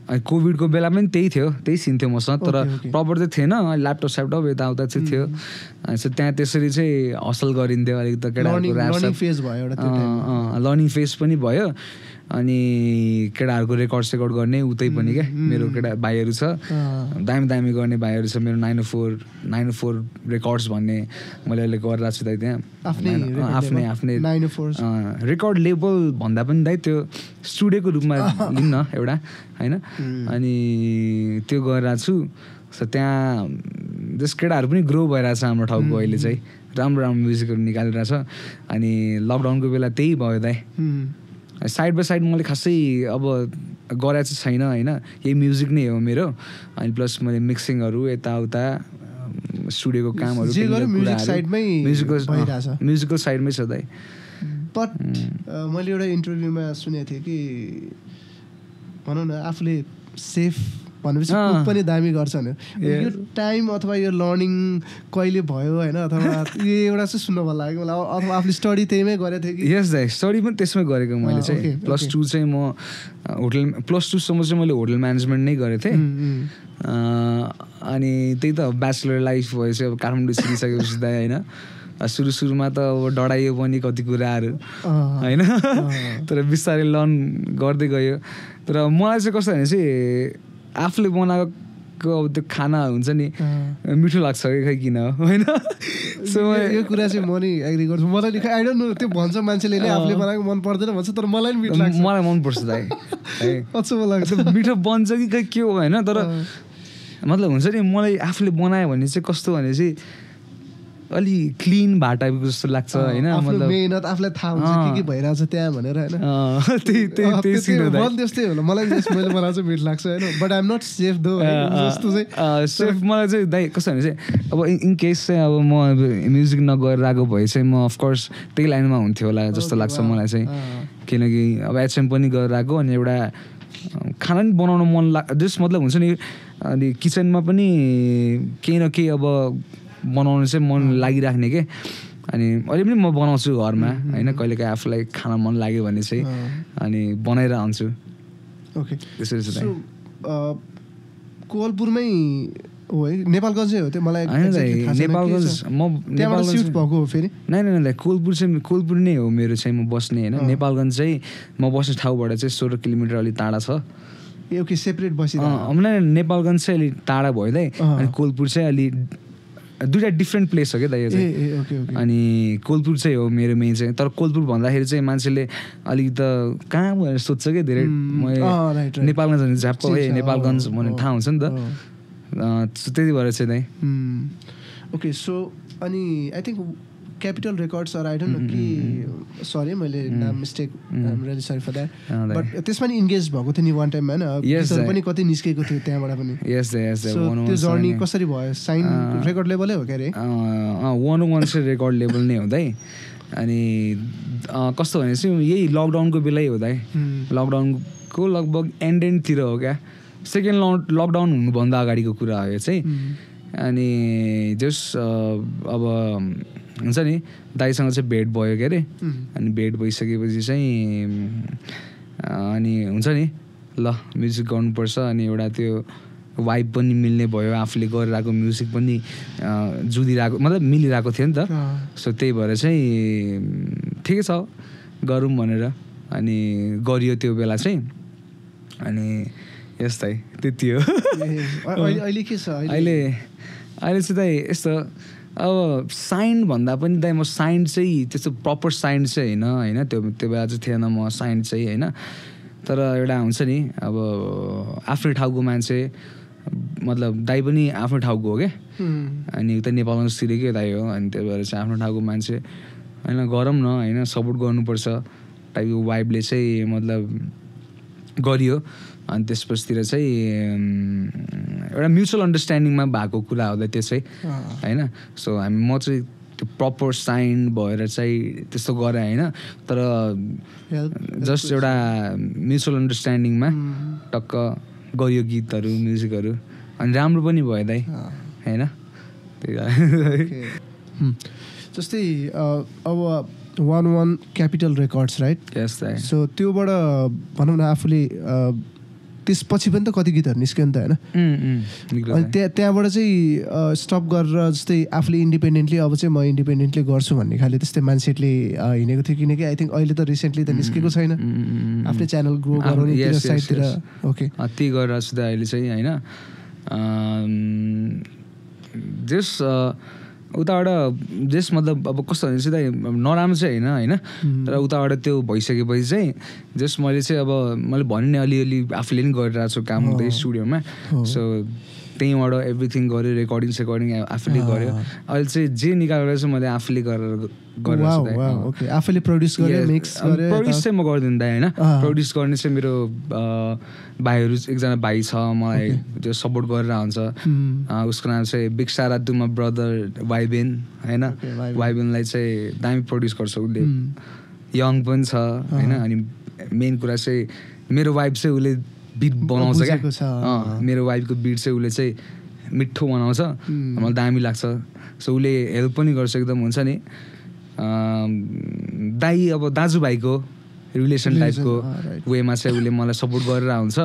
अनि कोभिडको बेला पनि त्यही सिन थियो मसँग तर प्रपर चाहिँ थिएन ल्यापटप स्यापटप यताउता चाहिँ थियो अनि सो त्यहाँ त्यसरी चाहिँ हसल गरिन्थ्यो अलिक त केटाहरूको लर्निङ फेज पनि भयो अनि केटाहरूको रेकर्ड गर्ने उतै पनि क्या मेरो केटा भाइहरू छ दामी गर्ने भाइहरू छ मेरो 904 रेकर्ड्स भन्ने मैले अहिले गरिरहेको छु दाइ त्यहाँ आफ्नै रेकर्ड लेबल भन्दा पनि दाइ त्यो स्टुडियोको रूपमा लिउँ न एउटा होइन अनि त्यो गरिरहेको छु सो त्यहाँ जस केटाहरू पनि ग्रो भइरहेछ हाम्रो ठाउँको अहिले चाहिँ राम्रो म्युजिकहरू निकालिरहेछ अनि लकडाउनको बेला त्यही भयो दाइ साइड बाई साइड मैले खासै अब गरेको चाहिँ छैन होइन यही म्युजिक नै हो मेरो अनि प्लस मैले मिक्सिङहरू यताउता स्टुडियोको कामहरू म्युजिकल साइडमै छ दाइ बट मैले एउटा इन्टरभ्यूमा सुनेको थिएँ कि भनौँ न आफूले सेफ भनेपछि पनि दामी गर्छ भने यो टाइम अथवा यो लर्निङ कहिले भयो होइन अथवा यो एउटा चाहिँ सुन्न मन लाग्यो मलाई अथवा आफूले स्टडी त्यहीमै गरेको थिएँ कि यस दाइ स्टडी पनि त्यसमै गरेको मैले चाहिँ +2 चाहिँ म होटल +2सम्म चाहिँ मैले होटल म्यानेजमेन्ट नै गरेको थिएँ अनि त्यही त ब्याचलर लाइफ भएपछि अब काठमाडौँ सिकिसकेपछि दाइ होइन सुरुमा त अब डढाइयो पनि कति कुराहरू होइन तर बिस्तारै लर्न गर्दै गयो तर मलाई चाहिँ कस्तो भने चाहिँ आफूले बनाएको अब त्यो खाना हुन्छ नि मिठो लाग्छ कि खै किन होइन सो यो कुरा चाहिँ म नि एग्री गर्छु मलाई आई डोन्ट नो त्यो भन्छ मान्छेले नै आफूले बनाएको मन पर्दैन भन्छ तर मलाई नि मिठो लाग्छ मलाई मनपर्छ दाइ अचम्म लाग्छ मिठो बन्छ कि खै के हो होइन तर मतलब हुन्छ नि मलाई आफूले बनायो भने चाहिँ कस्तो भने चाहिँ अलि क्लिन भए टाइपको जस्तो लाग्छ होइन मतलब मेहनत आफूलाई थाहा हुन्छ के भइरहेछ त्यहाँ भनेर होइन त्यस्तै होला मलाई मैले बनाएको चाहिँ मिठो लाग्छ होइन बट आइएम नट सेफ दो जस्तो चाहिँ सेफ मलाई चाहिँ दाइ कस्तो भने चाहिँ अब इन केस चाहिँ अब म म्युजिक नगरेर आएको भए चाहिँ म अफकोर्स त्यही लाइनमा हुन्थ्यो होला जस्तो लाग्छ मलाई चाहिँ किनकि अब एचएम पनि गरेर आएको अनि एउटा खाना पनि बनाउन मन जस मतलब हुन्छ नि अनि किचनमा पनि केही न केही अब बनाउनु चाहिँ मन लागिराख्ने के अनि अहिले पनि म बनाउँछु घरमा होइन कहिलेकाहीँ आफूलाई खाना मन लाग्यो भने चाहिँ अनि बनाएर आउँछु ओके त्यसरी चाहिँ कोवलपुरमै हो है नेपालगञ्जै हो त्यो मलाई नेपालगञ्ज म त्यहाँबाट शिफ्ट भएको हो फेरि नै कोवलपुर नै हो मेरो चाहिँ म बस्ने होइन नेपालगञ्ज चाहिँ म बस्ने ठाउँबाट चाहिँ 16 किलोमिटर अलिक टाढा छ ओके सेपरेट बसिरहेको नेपालगञ्ज चाहिँ अलिक टाढा भयो दाइ अनि कोवलपुर चाहिँ अलि दुईवटा डिफ्रेन्ट प्लेस हो क्या दाइ यो चाहिँ अनि कोवलपुर चाहिँ हो मेरो मेन चाहिँ तर कोवलपुर भन्दाखेरि चाहिँ मान्छेले अलिक त कहाँ भनेर सोध्छ क्या धेरै नेपालगञ्ज भने झ्याप्प नेपालगञ्ज भन्ने ठाउँ हुन्छ नि त त्यति भएर चाहिँ दाइ ओके सो अनि I think capital records or I don't know कि सरी मैले नाम mistake I'm really sorry for that but त्यसमा नि इन्गेज भएको थियो नि वान टाइम होइन गीतहरू पनि कति निस्केको थियो त्यहाँबाट पनि त्यो जर्नी कसरी भयो साइन रेकर्ड लेभलै हो क्या अरे 101 चाहिँ रेकर्ड लेभल नै हो दाइ अनि कस्तो भनेपछि यही लकडाउनको बेलै हो दाइ लकडाउनको लगभग एन्डतिर हो क्या सेकेन्ड लकडाउन हुनुभन्दा अगाडिको कुरा हो यो चाहिँ अनि जस अब हुन्छ नि दाइसँग चाहिँ भेट भयो के अरे अनि भेट भइसकेपछि चाहिँ अनि हुन्छ नि ल म्युजिक गर्नुपर्छ अनि एउटा त्यो वाइब पनि मिल्ने भयो आफूले गरिरहेको म्युजिक पनि जुदिरहेको मतलब मिलिरहेको थियो नि त सो त्यही भएर चाहिँ ठिकै छ गरौँ भनेर अनि गरियो त्यो बेला चाहिँ अनि यस्तै त्यति हो अहिले के छ अहिले चाहिँ दाइ यस्तो अब साइन भन्दा पनि दाइ म साइन चाहिँ त्यस्तो प्रपर साइन चाहिँ होइन त्यो बेला चाहिँ थिएन म साइन चाहिँ होइन तर एउटा हुन्छ नि अब आफ्नै ठाउँको मान्छे मतलब दाइ पनि आफ्नो ठाउँको हो क्या अनि उता नेपालमा सिरेकै दाइ हो अनि त्यही भएर चाहिँ आफ्नो ठाउँको मान्छे होइन गरौँ न होइन सपोर्ट गर्नुपर्छ टाइपको वाइबले चाहिँ मतलब गरियो अनि त्यसपछितिर चाहिँ एउटा म्युचुअल अन्डरस्ट्यान्डिङमा भएको कुरा होला त्यो चाहिँ होइन सो म चाहिँ त्यो प्रपर साइन भएर चाहिँ त्यस्तो गरेँ होइन तर जस्ट एउटा म्युचुअल अन्डरस्ट्यान्डिङमा टक्क गरियो गीतहरू म्युजिकहरू अनि राम्रो पनि भयो दाइ होइन जस्तै अब 101 क्यापिटल रेकर्ड्स राइट सो त्योबाट भनौँ न आफूले त्यसपछि पनि त कति गीतहरू निस्क्यो नि त होइन अनि त्यहाँबाट चाहिँ स्टप गरेर जस्तै आफूले इन्डिपेन्डेन्टली अब चाहिँ म इन्डिपेन्डेन्टली गर्छु भन्ने खाले त्यस्तै मान्छेले हिँडेको थियो किनकि आई थिङ्क अहिले त रिसेन्टली त निस्केको छैन आफ्नै च्यानल ग्रो गराउने साइडतिर ओके त्यही गरेर छु त अहिले चाहिँ होइन जस उताबाट जस मतलब अब कस्तो भने चाहिँ नराम्रो चाहिँ होइन तर उताबाट त्यो भइसकेपछि चाहिँ जस मैले चाहिँ अब मैले भने नि अलिअलि आफूले पनि गरिरहेको छु काम हुँदै स्टुडियोमा सो त्यहीँबाट एभ्रिथिङ गऱ्यो रेकर्डिङ आफूले गऱ्यो अहिले चाहिँ जे निकालेर चाहिँ मैले आफूले गरेर आफूले प्रड्युस चाहिँ म गर्दिनँ दाइ होइन प्रड्युस गर्ने चाहिँ मेरो भाइहरू एकजना भाइ छ मलाई त्यो सपोर्ट गरेर हुन्छ उसको नाम चाहिँ बिग सारा टु माई ब्रदर वाइबेन होइन वाइबेनलाई चाहिँ दामी प्रड्युस गर्छ उसले यङ पनि छ होइन अनि मेन कुरा चाहिँ मेरो वाइफ चाहिँ उसले बिट बनाउँछ क्या मेरो वाइफको बिट चाहिँ उसले चाहिँ मिठो बनाउँछ मलाई दामी लाग्छ सो उसले हेल्प पनि गर्छ एकदम हुन्छ नि दाइ अब दाजुभाइको रिलेसन टाइपको वेमा चाहिँ उसले मलाई सपोर्ट गरेर हुन्छ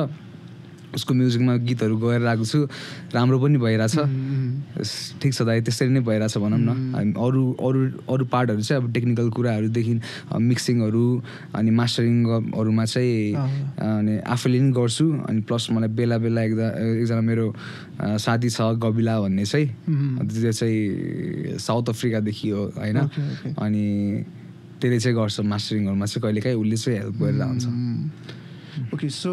उसको म्युजिकमा गीतहरू गएर आएको छु राम्रो पनि भइरहेछ ठिक छ दाइ त्यसरी नै भइरहेछ भनौँ न अरू पार्टहरू चाहिँ अब टेक्निकल कुराहरूदेखि मिक्सिङहरू अनि मास्टरिङहरूमा चाहिँ अनि आफैले पनि गर्छु अनि प्लस मलाई बेला एकजना मेरो साथी छ गबिला भन्ने चाहिँ त्यो चाहिँ साउथ अफ्रिकादेखि हो होइन अनि त्यसले चाहिँ गर्छ मास्टरिङहरूमा चाहिँ कहिलेकाहीँ उसले चाहिँ हेल्प गरेर हुन्छ ओके सो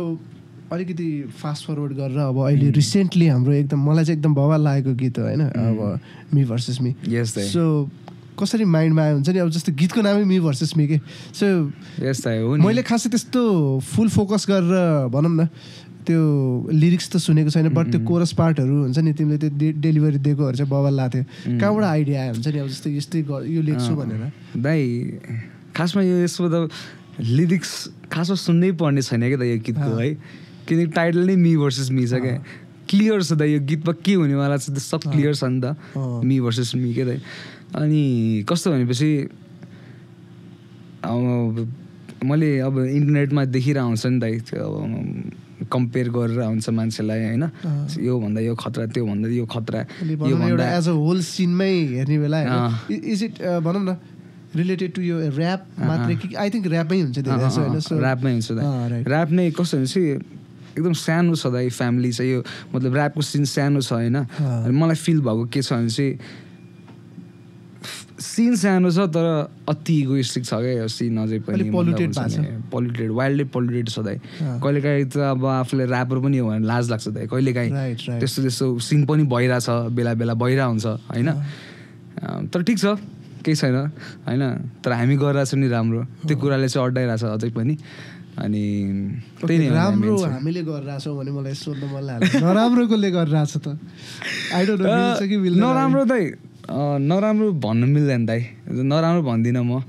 अलिकति फास्ट फरवर्ड गरेर अब अहिले रिसेन्टली हाम्रो एकदम मलाई चाहिँ एकदम बवाल लागेको गीत हो होइन अब मी भर्सेस मी सो कसरी माइन्डमा आयो हुन्छ नि अब जस्तो गीतको नामै मी भर्सेस मी के सो मैले खासै त्यस्तो फुल फोकस गरेर भनौँ न त्यो लिरिक्स त सुनेको छैन बट त्यो कोरस पार्टहरू हुन्छ नि तिमीले त्यो डेलिभरी दिएकोहरू चाहिँ बवाल लाग्थ्यो कहाँबाट आइडिया आयो हुन्छ नि अब जस्तै यस्तै यो लेख्छु भनेर दाइ खासमा यो यसो त लिरिक्स खासमा सुन्नै पर्ने छैन क्या त यो गीतको है किनकि टाइटल नै मी भर्सेस मी छ क्या क्लियर छ दाइ यो गीतमा के हुनेवाला छ त्यो सब क्लियर छ नि त मी भर्सेस मी के दाइ अनि कस्तो भनेपछि मैले अब इन्टरनेटमा देखिरहेको हुन्छ नि दाइ त्यो अब कम्पेयर गरेर हुन्छ मान्छेलाई होइन योभन्दा यो खतरा त्योभन्दा यो खतरा एउटा एज अ होल सिनमै हेर्ने बेला इज इट भनौँ न रिलेटेड टु यो ऱ्याप मात्रै कि आई थिङ्क ऱ्यापमै हुन्छ धेरै जस्तो होइन ऱ्यापमै हुन्छ दाइ ऱ्याप नै कस्तो भनेपछि एकदम सानो छ दाइ फ्यामिली छ यो मतलब ऱ्यापको सिन सानो छ होइन मलाई फिल भएको के छ भने चाहिँ सिन सानो छ तर अति इगोइस्टिक छ क्या यो सिन अझै पनि पोल्युटेड वाइल्डली पोल्युटेड छ दाइ कहिलेकाहीँ त अब आफूले ऱ्यापर पनि हो भने लाज लाग्छ दाइ कहिलेकाहीँ त्यस्तो त्यस्तो सिन पनि भइरहेछ बेला बेला भइरहेको हुन्छ होइन तर ठिक छ केही छैन होइन तर हामी गरिरहेछौँ नि राम्रो त्यो कुराले चाहिँ अड्डाइरहेछ अझै पनि अनि त्यही नै राम्रो हामीले गरिरहेछौँ भने मलाई सोध्नु मन लाग्यो नराम्रो कसले गरिरहेछ त आई डोन्ट नो मिल्छ कि मिल्दैन नराम्रो दाइ नराम्रो भन्नु मिल्दैन दाइ नराम्रो भन्दिनँ म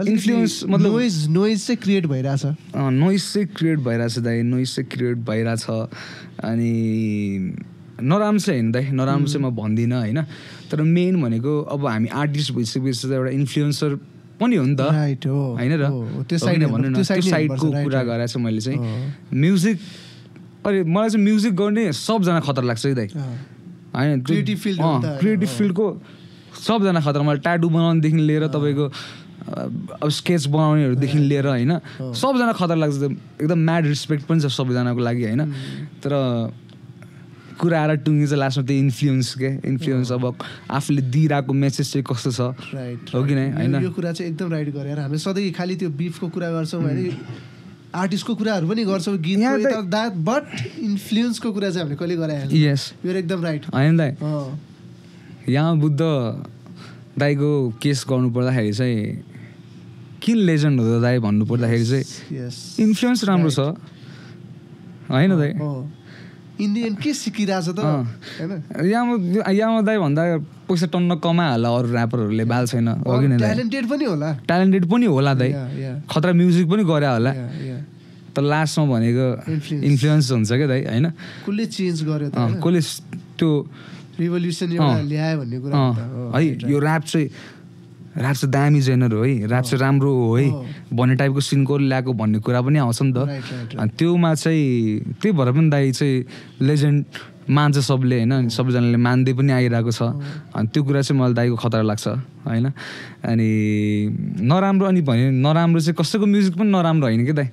इन्फ्लुएन्स मतलब नोइज चाहिँ क्रिएट भइरहेछ नोइज चाहिँ क्रिएट भइरहेछ दाइ नोइज चाहिँ क्रिएट भइरहेछ अनि नराम्रो चाहिँ होइन दाइ नराम्रो चाहिँ म भन्दिनँ होइन तर मेन भनेको अब हामी आर्टिस्ट भइसकेपछि त एउटा इन्फ्लुएन्सर पनि हो नि त होइन र भनौँ न त्यो साइडको कुरा गरेर चाहिँ मैले चाहिँ म्युजिक अरे मलाई चाहिँ म्युजिक गर्ने सबजना खतरा लाग्छ है दाइ होइन क्रिएटिभ फिल्डको सबजना खतरा मलाई ट्याटु बनाउनेदेखि लिएर तपाईँको अब स्केच बनाउनेहरूदेखि लिएर होइन सबजना खतरा लाग्छ एकदम म्याड रिस्पेक्ट पनि छ सबैजनाको लागि होइन तर कुरा आएर टुङ्गिन्छ लास्टमा त्यो इन्फ्लुएन्स अब आफूले दिइरहेको मेसेज चाहिँ कस्तो छ हो कि नै होइन यो कुरा चाहिँ एकदम राइट गरेर हामीले सधैँ खालि त्यो बिफको कुरा गर्छौँ होइन आर्टिस्टको कुराहरू पनि गर्छौँ गीतको द्याट बट इन्फ्लुएन्सको कुरा चाहिँ हामीले कहिले गरायो यस यो एकदम राइट होइन दाइ यहाँ बुद्ध दाइको केस गर्नु पर्दाखेरि चाहिँ किन लेजेन्ड हो दाइ भन्नु पर्दाखेरि चाहिँ इन्फ्लुएन्स राम्रो छ होइन दाइ इन्डियन के सिकिरहेछ त होइन यहाँ दाइ भन्दा पैसा टन्न कमाइहाल्ला अरू ऱ्यापरहरूले बाल छैन हो कि ट्यालेन्टेड पनि होला दाइ खतरा म्युजिक पनि गरे होला तर लास्टमा भनेको इन्फ्लुएन्स हुन्छ क्या दाइ होइन कसले चेन्ज गर्यो कसले त्यो रिभोल्युसन ल्यायो भन्ने कुरा है यो ऱ्याप चाहिँ दामी जेनर हो है ऱ्याप चाहिँ राम्रो हो है भन्ने टाइपको सिनको ल्याएको भन्ने कुरा पनि आउँछ नि त अनि त्योमा चाहिँ त्यही भएर पनि दाइ चाहिँ लेजेन्ड मान्छ सबले होइन सबैजनाले मान्दै पनि आइरहेको छ अनि त्यो कुरा चाहिँ मलाई दाइको खतरा लाग्छ होइन अनि नराम्रो अनि भने नराम्रो चाहिँ कसैको म्युजिक पनि नराम्रो होइन कि दाइ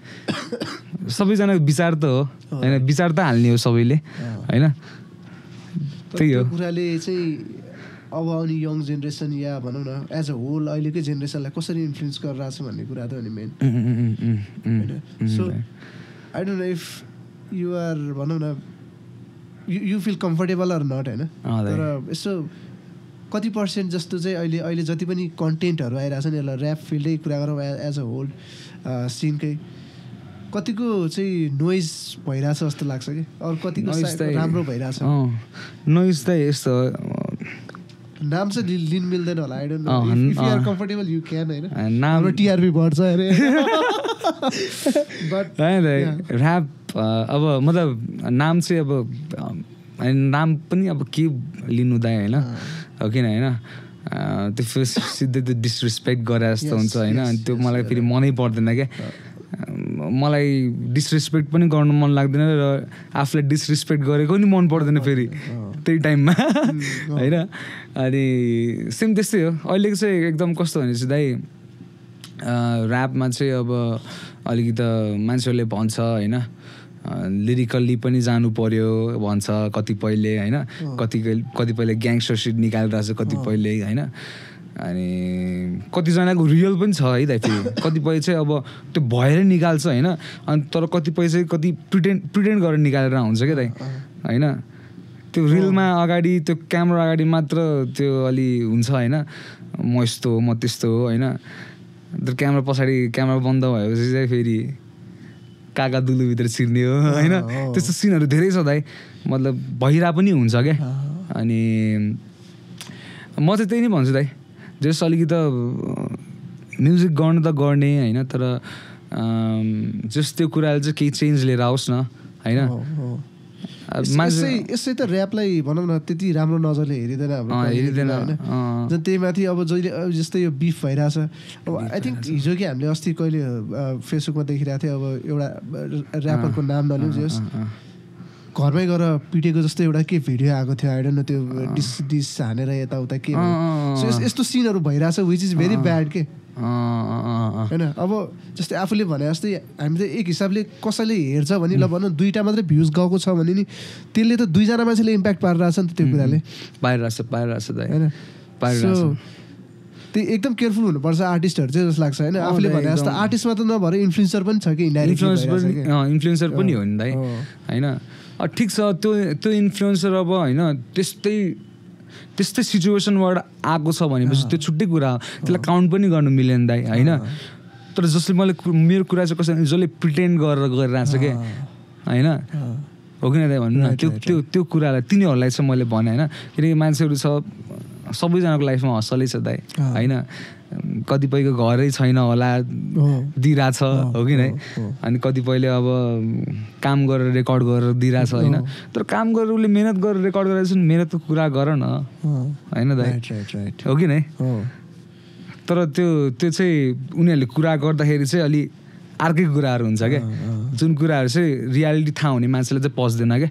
सबैजनाको विचार त हो होइन विचार त हाल्ने हो सबैले होइन त्यही हो कुराले चाहिँ अब आउने यङ जेनेरेसन या भनौँ न एज अ होल अहिलेकै जेनेरेसनलाई कसरी इन्फ्लुएन्स गरिरहेको छ भन्ने कुरा त हो नि मेन होइन so I don't know if you are भनौँ न you feel comfortable or not होइन तर यसो कति पर्सेन्ट जस्तो चाहिँ अहिले जति पनि कन्टेन्टहरू आइरहेको छ नि यसलाई ऱ्याप फिल्डै कुरा गरौँ एज अ होल सिनकै कतिको चाहिँ नोइज भइरहेछ जस्तो लाग्छ कि अरू कतिको राम्रो भइरहेछ नोइज त यस्तो नाम चाहिँ लिन मिल्दैन होला I don't know if you are comfortable you can होइन नाम टिआरपी बढ्छ अरे बट ऱ्याप अब मतलब नाम चाहिँ अब नाम पनि अब के लिनु दाइ होइन हो किन होइन त्यो सिधै त्यो डिसरेस्पेक्ट गरे जस्तो हुन्छ होइन अनि त्यो मलाई फेरि मनै पर्दैन क्या मलाई डिसरेस्पेक्ट पनि गर्नु मन लाग्दैन र आफूलाई डिसरेस्पेक्ट गरेको नि मन पर्दैन फेरि त्यही टाइममा होइन अनि सेम त्यस्तै हो अहिलेको चाहिँ एकदम कस्तो भने चाहिँ दाइ ऱ्यापमा चाहिँ अब अलिकति मान्छेहरूले भन्छ होइन लिरिकल्ली पनि जानु पर्यो भन्छ कतिपयले होइन कतिपयले ग्याङ्स्टर सिट निकालिरहेको छ कतिपयले होइन अनि कतिजनाको रियल पनि छ है दाइ फेरि कतिपय चाहिँ अब त्यो भएर निकाल्छ होइन अनि तर कतिपय चाहिँ कति प्रिटेन्ड गरेर निकालेर हुन्छ क्या दाइ होइन त्यो रिलमा अगाडि त्यो क्यामेरा अगाडि मात्र त्यो अलि हुन्छ होइन म यस्तो हो म त्यस्तो हो होइन तर क्यामेरा पछाडि क्यामेरा बन्द भएपछि चाहिँ फेरि काका दुलुभित्र छिर्ने हो होइन त्यस्तो सिनहरू धेरै छ दाइ मतलब भइरहेको पनि हुन्छ क्या अनि म चाहिँ त्यही नै भन्छु दाइ जस अलिकति म्युजिक गर्नु त गर्ने होइन तर जस त्यो कुराले चाहिँ केही चेन्ज लिएर आओस् न होइन यसै त ऱ्यापलाई भनौँ न त्यति राम्रो नजरले हेरिँदैन होइन त्यही माथि अब जहिले जस्तै यो बिफ भइरहेछ अब आई थिङ्क हिजो कि हामीले अस्ति कहिले फेसबुकमा देखिरहेको थियो अब एउटा ऱ्यापरको नाम नलिउँ घरमै गएर पिटेको जस्तो एउटा के भिडियो आएको थियो आई डोन्ट नो त्यो डिस हानेर यताउता के यस्तो सिनहरू भइरहेछ विच इज भेरी ब्याड के होइन अब जस्तै आफूले भने जस्तै हामी त एक हिसाबले कसैले हेर्छ भने ल भनौँ 2टा मात्रै भ्युज गएको छ भने नि त्यसले त 2जना मान्छेले इम्प्याक्ट पारिरहेछ नि त त्यो कुराले पारिरहेछ होइन त्यो एकदम केयरफुल हुनुपर्छ आर्टिस्टहरू चाहिँ जस्तो लाग्छ होइन आफूले भने जस्तो आर्टिस्ट मात्र नभएर इन्फ्लुएन्सर पनि छ कि इन्फ्लुएन्सर पनि हो नि दाइ होइन ठिक छ त्यो इन्फ्लुएन्सर अब होइन त्यस्तै सिचुएसनबाट आएको छ भनेपछि त्यो छुट्टै कुरा हो त्यसलाई काउन्ट पनि गर्नु मिलेन दाइ होइन तर जसले मेरो कुरा चाहिँ कसैले जसले प्रिटेन्ड गरेर गरिरहेको छ क्या होइन हो कि न दाइ भन्नु न त्यो कुरालाई तिनीहरूलाई चाहिँ मैले भने होइन किनकि मान्छेहरू छ सबैजनाको लाइफमा हसलै छ दाइ होइन कतिपयको घरै छैन होला दिइरहेछ हो कि नै अनि कतिपयले अब काम गरेर रेकर्ड गरेर दिइरहेछ होइन तर काम गरेर उसले मेहनत गरेर रेकर्ड गरेर मेहनतको कुरा गर न होइन दाइ हो कि नै तर त्यो चाहिँ उनीहरूले कुरा गर्दाखेरि चाहिँ अलि अर्कै कुराहरू हुन्छ क्या जुन कुराहरू चाहिँ रियालिटी थाहा हुने मान्छेले चाहिँ पस्दैन क्या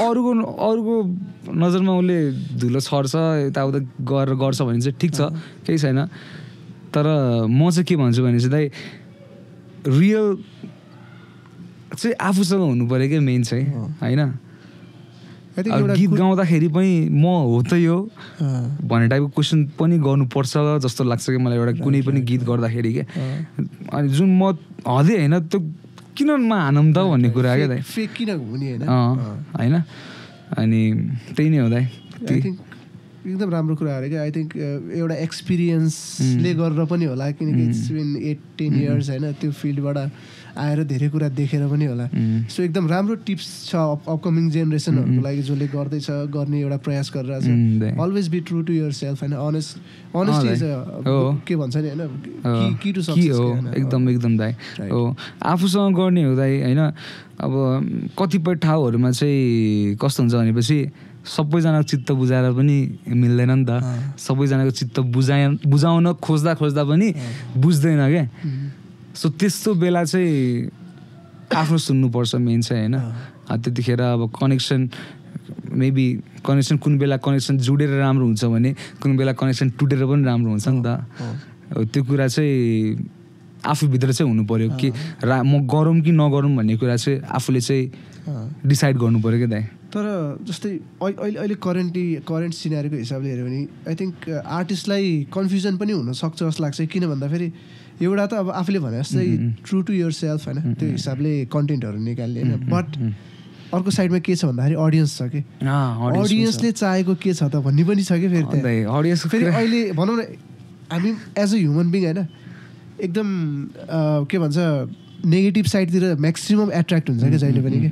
अरूको नजरमा उसले धुलो छर्छ यताउता गरेर गर्छ भने चाहिँ ठिक छ केही छैन तर म चाहिँ के भन्छु भने चाहिँ दाइ रियल चाहिँ आफूसँग हुनु पऱ्यो क्या मेन चाहिँ होइन गीत गाउँदाखेरि पनि म हो त यो भन्ने टाइपको क्वेसन पनि गर्नुपर्छ जस्तो लाग्छ कि मलाई एउटा कुनै पनि गीत गर्दाखेरि क्या अनि जुन म हदै होइन त्यो किन हानौँ त भन्ने कुरा क्या दाइ फेक किन हुने होइन अनि त्यही नै हो दाइ एकदम राम्रो कुरा अरे क्या आई थिङ्क एउटा एक्सपिरियन्सले गरेर पनि होला किनकि इट्स बिन 8-10 इयर्स होइन त्यो फिल्डबाट आएर धेरै कुरा देखेर पनि होला सो एकदम राम्रो टिप्स छ अपकमिङ जेनेरेसनहरूको लागि जसले गर्दैछ गर्ने एउटा प्रयास गरिरहेछ always be true to yourself होइन अनेस्टी इज के भन्छ नि होइन कि टु सक्सेस एकदम दाइ हो आफूसँग गर्ने हो दाइ होइन अब कतिपय ठाउँहरूमा चाहिँ कस्तो हुन्छ भनेपछि सबैजनाको चित्त बुझाएर पनि मिल्दैन नि त सबैजनाको चित्त बुझाउन खोज्दा पनि बुझ्दैन क्या सो त्यस्तो बेला चाहिँ आफ्नो सुन्नुपर्छ मेन चाहिँ होइन त्यतिखेर अब कनेक्सन मेबी कनेक्सन कुन बेला कनेक्सन जोडेर राम्रो हुन्छ भने कुन बेला कनेक्सन टुटेर पनि राम्रो हुन्छ नि त त्यो कुरा चाहिँ आफूभित्र चाहिँ हुनु पऱ्यो कि म गरौँ कि नगरौँ भन्ने कुरा चाहिँ आफूले चाहिँ डिसाइड गर्नु पऱ्यो क्या दाइ तर जस्तै अहिले करेन्ट सिनारीको हिसाबले हेऱ्यो भने आई थिङ्क आर्टिस्टलाई कन्फ्युजन पनि हुनसक्छ जस्तो लाग्छ किन भन्दाखेरि एउटा त अब आफूले भने जस्तै ट्रु टु यर सेल्फ होइन त्यो हिसाबले कन्टेन्टहरू निकाल्ने होइन बट अर्को साइडमा के छ भन्दाखेरि अडियन्स छ कि अडियन्सले चाहेको के छ त भन्ने पनि छ कि फेरि अहिले भनौँ न हामी एज अ ह्युमन बिङ होइन एकदम के भन्छ नेगेटिभ साइडतिर म्याक्सिमम् एट्र्याक्ट हुन्छ क्या जहिले पनि कि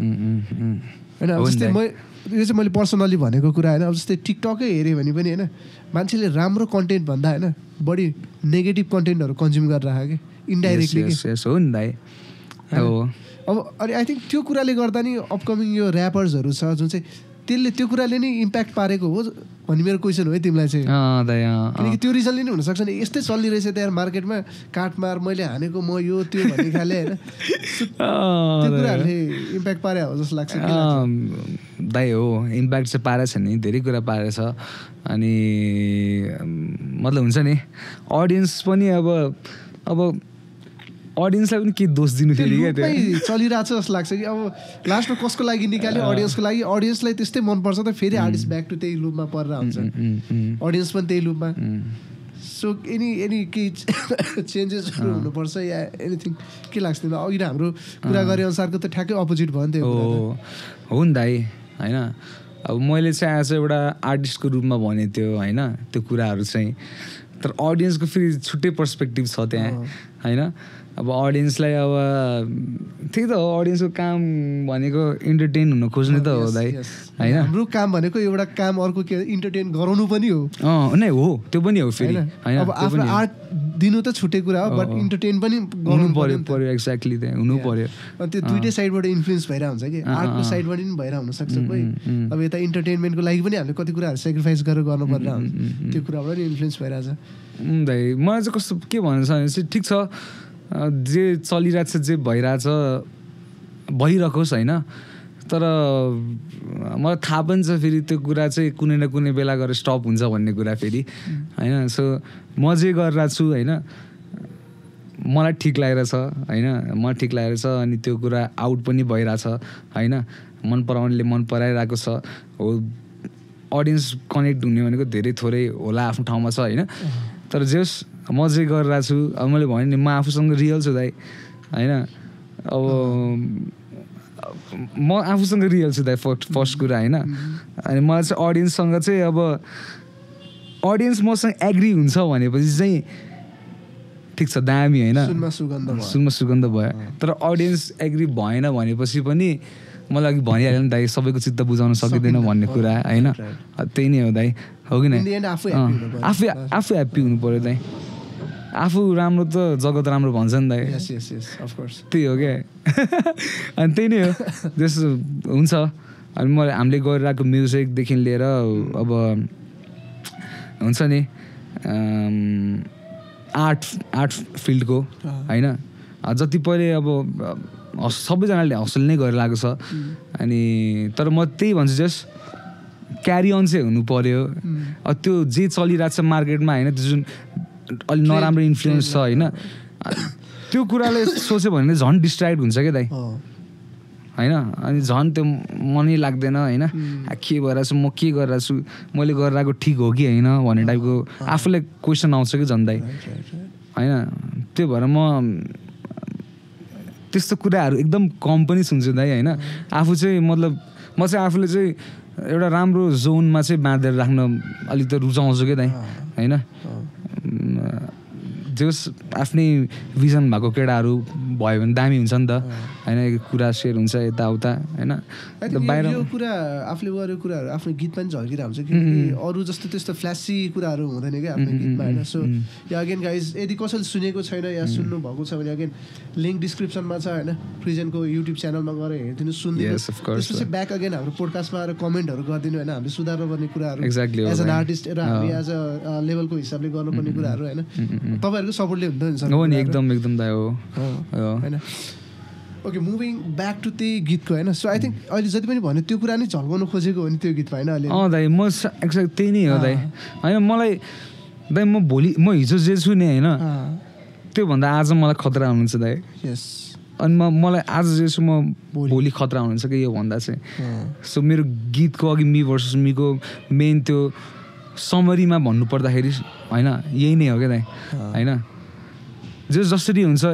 होइन जस्तै यो चाहिँ मैले पर्सनली भनेको कुरा होइन अब जस्तै टिकटकै हेऱ्यो भने पनि होइन मान्छेले राम्रो कन्टेन्ट भन्दा होइन बढी नेगेटिभ कन्टेन्टहरू कन्ज्युम गरेर राख्यो कि इन्डाइरेक्टली हो नि दाइ अब अनि आई थिङ्क त्यो कुराले गर्दा नि अपकमिङ यो ऱ्यापर्सहरू छ जुन चाहिँ त्यसले त्यो कुराले नै इम्प्याक्ट पारेको हो भन्ने मेरो क्वेसन हो है तिमीलाई चाहिँ किनकि त्यो रिजनले नै हुनसक्छ नि यस्तै चलिरहेछ त्यहाँ मार्केटमा काटमार मैले हानेको म यो त्यो भन्ने खाले होइन त्यो कुराहरूले इम्प्याक्ट पारे हो जस्तो लाग्छ दाइ हो इम्प्याक्ट चाहिँ पारेको छ नि धेरै कुरा पारेछ अनि मतलब हुन्छ नि अडियन्स पनि अब अडियन्सलाई पनि के दोष दिनु फेरि क्या चलिरहेको छ जस्तो लाग्छ कि अब लास्टमा कसको लागि निकाल्यो अडियन्सको लागि अडियन्सलाई त्यस्तै मनपर्छ त फेरि आर्टिस्ट ब्याक टु त्यही लुपमा परेर हुन्छ अडियन्स पनि त्यही लुपमा सो एनी केही चेन्जेसहरू हुनुपर्छ या एनिथिङ के लाग्छ तिमीलाई अघि हाम्रो कुरा गरे अनुसारको त ठ्याक्कै अपोजिट भयो नि त्यो हो नि दाइ होइन अब मैले चाहिँ आज एउटा आर्टिस्टको रूपमा भने त्यो होइन त्यो कुराहरू चाहिँ तर अडियन्सको फेरि छुट्टै पर्सपेक्टिभ छ त्यहाँ होइन अब अडियन्सलाई अब ठिक त हो अडियन्सको काम भनेको इन्टरटेन हुन खोज्ने त हो दाइ होइन हाम्रो काम भनेको एउटा काम अर्को के इन्टरटेन गराउनु पनि हो नै हो त्यो पनि हो फेरि अब आफ्नो आर्ट दिनु त छुट्टै कुरा हो बट इन्टरटेन पनि गर्नु पर्यो एक्ज्याक्टली त्यहाँ हुनु पर्यो अनि त्यो दुइटै साइडबाट इन्फ्लुएन्स भइरहेको हुन्छ कि आर्टको साइडबाट पनि भइरहेको हुनसक्छ कोही अब यता इन्टरटेनमेन्टको लागि पनि हामीले कति कुराहरू सेक्रिफाइस गरेर गर्नु परिरहेको हुन्छ त्यो कुराबाट नि इन्फ्लुएन्स भइरहेछ दाइ मलाई चाहिँ कस्तो के भन्नु छ भने चाहिँ ठिक छ जे चलिरहेको छ जे भइरहेछ भइरहोस् होइन तर मलाई थाहा पनि छ फेरि त्यो कुरा चाहिँ कुनै न कुनै बेला गएर स्टप हुन्छ भन्ने कुरा फेरि होइन सो म जे गरिरहेको छु होइन मलाई ठिक लागिरहेछ होइन मलाई ठिक लागिरहेछ अनि त्यो कुरा आउट पनि भइरहेछ होइन मन पराउनेले मन पराइरहेको छ हो अडियन्स कनेक्ट हुने भनेको धेरै थोरै होला आफ्नो ठाउँमा छ होइन तर जस म जे गरिरहेको छु अब मैले भने नि म आफूसँग रियल छु दाइ होइन अब म आफूसँग रियल छु दाइ फर्स्ट कुरा होइन अनि मलाई चाहिँ अडियन्ससँग चाहिँ अब अडियन्स मसँग एग्री हुन्छ भनेपछि चाहिँ ठिक छ दामी होइन सुनमा सुगन्ध भयो तर अडियन्स एग्री भएन भनेपछि पनि मलाई भनिहाल्यो नि दाइ सबैको चित्त बुझाउन सकिँदैन भन्ने कुरा होइन त्यही नै हो दाइ हो कि नै आफै ह्याप्पी हुनु पऱ्यो दाइ आफू राम्रो त जगत राम्रो भन्छ नि दाइ त्यही हो क्या अनि त्यही नै हो जस्तो हुन्छ अनि मैले हामीले गरिरहेको म्युजिकदेखि लिएर अब हुन्छ नि आर्ट फिल्डको होइन जति पहिले अब सबैजनाले हसल नै गरिरहेको छ अनि तर म त्यही भन्छु जस्ट क्यारी अन चाहिँ हुनु पऱ्यो त्यो जे चलिरहेको छ मार्केटमा होइन त्यो जुन अलिक नराम्रो इन्फ्लुएन्स छ होइन त्यो कुराले सोच्यो भने झन् डिस्ट्र्याक्ट हुन्छ क्या दाइ होइन अनि झन् त्यो मनै लाग्दैन होइन के भइरहेको छु म के गरिरहेको छु मैले गरिरहेको ठिक हो कि होइन भन्ने टाइपको आफूलाई क्वेसन आउँछ कि झन् दाइ होइन त्यो भएर म त्यस्तो कुराहरू एकदम कम पनि सुन्छु दाइ होइन आफू चाहिँ मतलब म चाहिँ आफूले चाहिँ एउटा राम्रो जोनमा चाहिँ बाँधेर राख्न अलिक त रुचाउँछु क्या दाइ होइन जस आफ्नै भिजन भएको केटाहरू भयो भने दामी हुन्छ नि त होइन कुरा सेयर हुन्छ यताउता होइन बाहिर यो कुरा आफूले गरेको कुराहरू आफ्नो गीतमा पनि झल्किरहेको हुन्छ किनकि अरू जस्तो त्यस्तो फ्ल्यासी कुराहरू हुँदैन क्या आफ्नो गीतमा होइन सो या अगेन गाइज यदि कसैले सुनेको छैन या सुन्नु भएको छ भने अगेन लिङ्क डिस्क्रिप्सनमा छ होइन प्रिजनको युट्युब च्यानलमा गएर हेरिदिनु सुनिदिनु त्यसपछि ब्याक अगेन हाम्रो पोडकास्टमा आएर कमेन्टहरू गरिदिनु होइन हामीले सुधार्नुपर्ने कुराहरू एज एन आर्टिस्ट र हामी एज अ लेभलको हिसाबले गर्नुपर्ने कुराहरू होइन तपाईँहरूको सपोर्टले हुन्छ नि एकदम एकदम दाइ हो होइन ओके मुभिङ ब्याक टु त्यही गीतको होइन सो आई थिङ्क अहिले जति पनि भन्यो त्यो कुरा नै झल्काउनु खोजेको हो नि त्यो गीतमा होइन अहिले दाइ म एक्ज्याक्ट त्यही नै हो दाइ होइन मलाई दाइ म हिजो जे छु नि होइन त्योभन्दा आज मलाई खतरा हुनुहुन्छ दाइ यस अनि मलाई आज जे छु म भोलि खतरा हुनुहुन्छ कि यो भन्दा चाहिँ सो मेरो गीतको अघि मी भर्सेस मीको मेन त्यो समरीमा भन्नु पर्दाखेरि होइन यही नै हो क्या दाइ होइन जसरी हुन्छ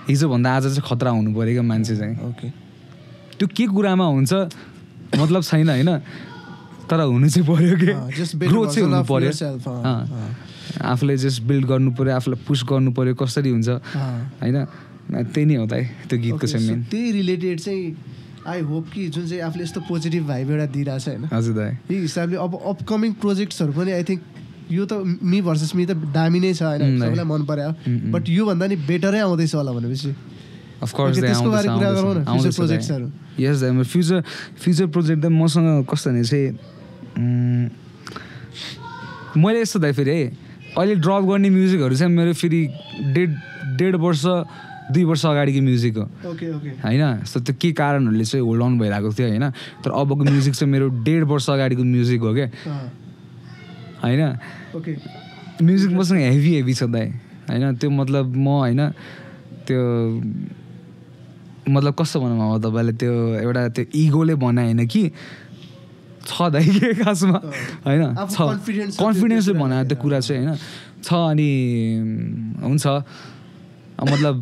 हिजोभन्दा आज चाहिँ खतरा हुनु पऱ्यो क्या मान्छे चाहिँ ओके त्यो के कुरामा हुन्छ मतलब छैन होइन तर हुनु चाहिँ पऱ्यो कि ग्रोथ चाहिँ हुनु पऱ्यो आफूले जस्ट बिल्ड गर्नु पऱ्यो आफूलाई पुस गर्नु पऱ्यो कसरी हुन्छ होइन त्यही नै हो त त्यो गीतको चाहिँ मेन त्यही रिलेटेड चाहिँ आई होप कि जुन चाहिँ आफूले यस्तो पोजिटिभ भाइब एउटा दिइरहेछ होइन हजुर दाइ यही हिसाबले अब अपकमिङ प्रोजेक्ट्सहरू पनि आई थिङ्क यो त मी भर्सेस मी त दामी नै छ होइन सबैलाई मन पर्यो बट योभन्दा नि बेटरै आउँदैछ होला भनेपछि अफकोर्स त्यसको बारे कुरा गरौँ न फ्युचर प्रोजेक्ट्सहरू यस दाइ फ्युचर प्रोजेक्ट त मसँग कस्तो भने चाहिँ मैले यस्तो दाइ फेरि है अहिले ड्रप गर्ने म्युजिकहरू चाहिँ मेरो फेरि डेढ वर्ष 2 वर्ष अगाडिको म्युजिक हो होइन सो त्यो के कारणहरूले चाहिँ होल्ड अन भइरहेको थियो होइन तर अबको म्युजिक चाहिँ मेरो 1.5 वर्ष अगाडिको म्युजिक हो क्या होइन म्युजिक मसँग हेभी छ दाइ होइन त्यो मतलब म होइन त्यो मतलब कस्तो भनौँ अब तपाईँलाई त्यो एउटा त्यो इगोले भने होइन कि छ दाइ के खासमा होइन छ कन्फिडेन्सले भने त्यो कुरा चाहिँ होइन छ अनि हुन्छ मतलब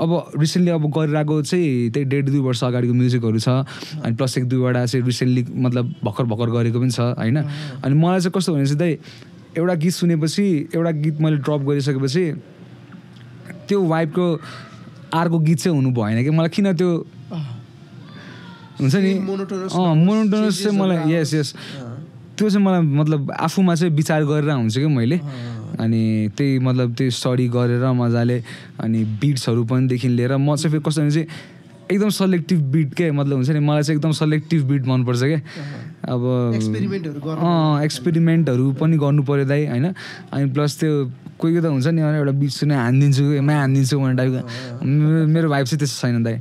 अब रिसेन्टली अब गरिरहेको चाहिँ त्यही 1.5-2 वर्ष अगाडिको म्युजिकहरू छ अनि प्लस 1-2वटा चाहिँ रिसेन्टली मतलब भर्खर गरेको पनि छ होइन अनि मलाई चाहिँ कस्तो भनेपछि दाइ एउटा गीत सुनेपछि एउटा गीत मैले ड्रप गरिसकेपछि त्यो वाइबको अर्को गीत चाहिँ हुनु भएन कि मलाई किन त्यो हुन्छ नि मोनोटोनस चाहिँ मलाई यस त्यो चाहिँ मलाई मतलब आफूमा चाहिँ विचार गरेर हुन्छ कि मैले अनि त्यही मतलब त्यही स्टडी गरेर मजाले अनि बिट्सहरू पनि देखि लिएर म चाहिँ फेरि कस्तो भने चाहिँ एकदम सेलेक्टिभ बिट के मतलब हुन्छ नि मलाई चाहिँ एकदम सेलेक्टिभ बिट मनपर्छ क्या अब एक्सपेरिमेन्टहरू पनि गर्नु पऱ्यो दाइ होइन अनि प्लस त्यो कोही त हुन्छ नि एउटा बिट सुने हानिदिन्छु एमा हानिदिन्छु भन्ने टाइपको मेरो भाइब चाहिँ त्यस्तो छैन दाइ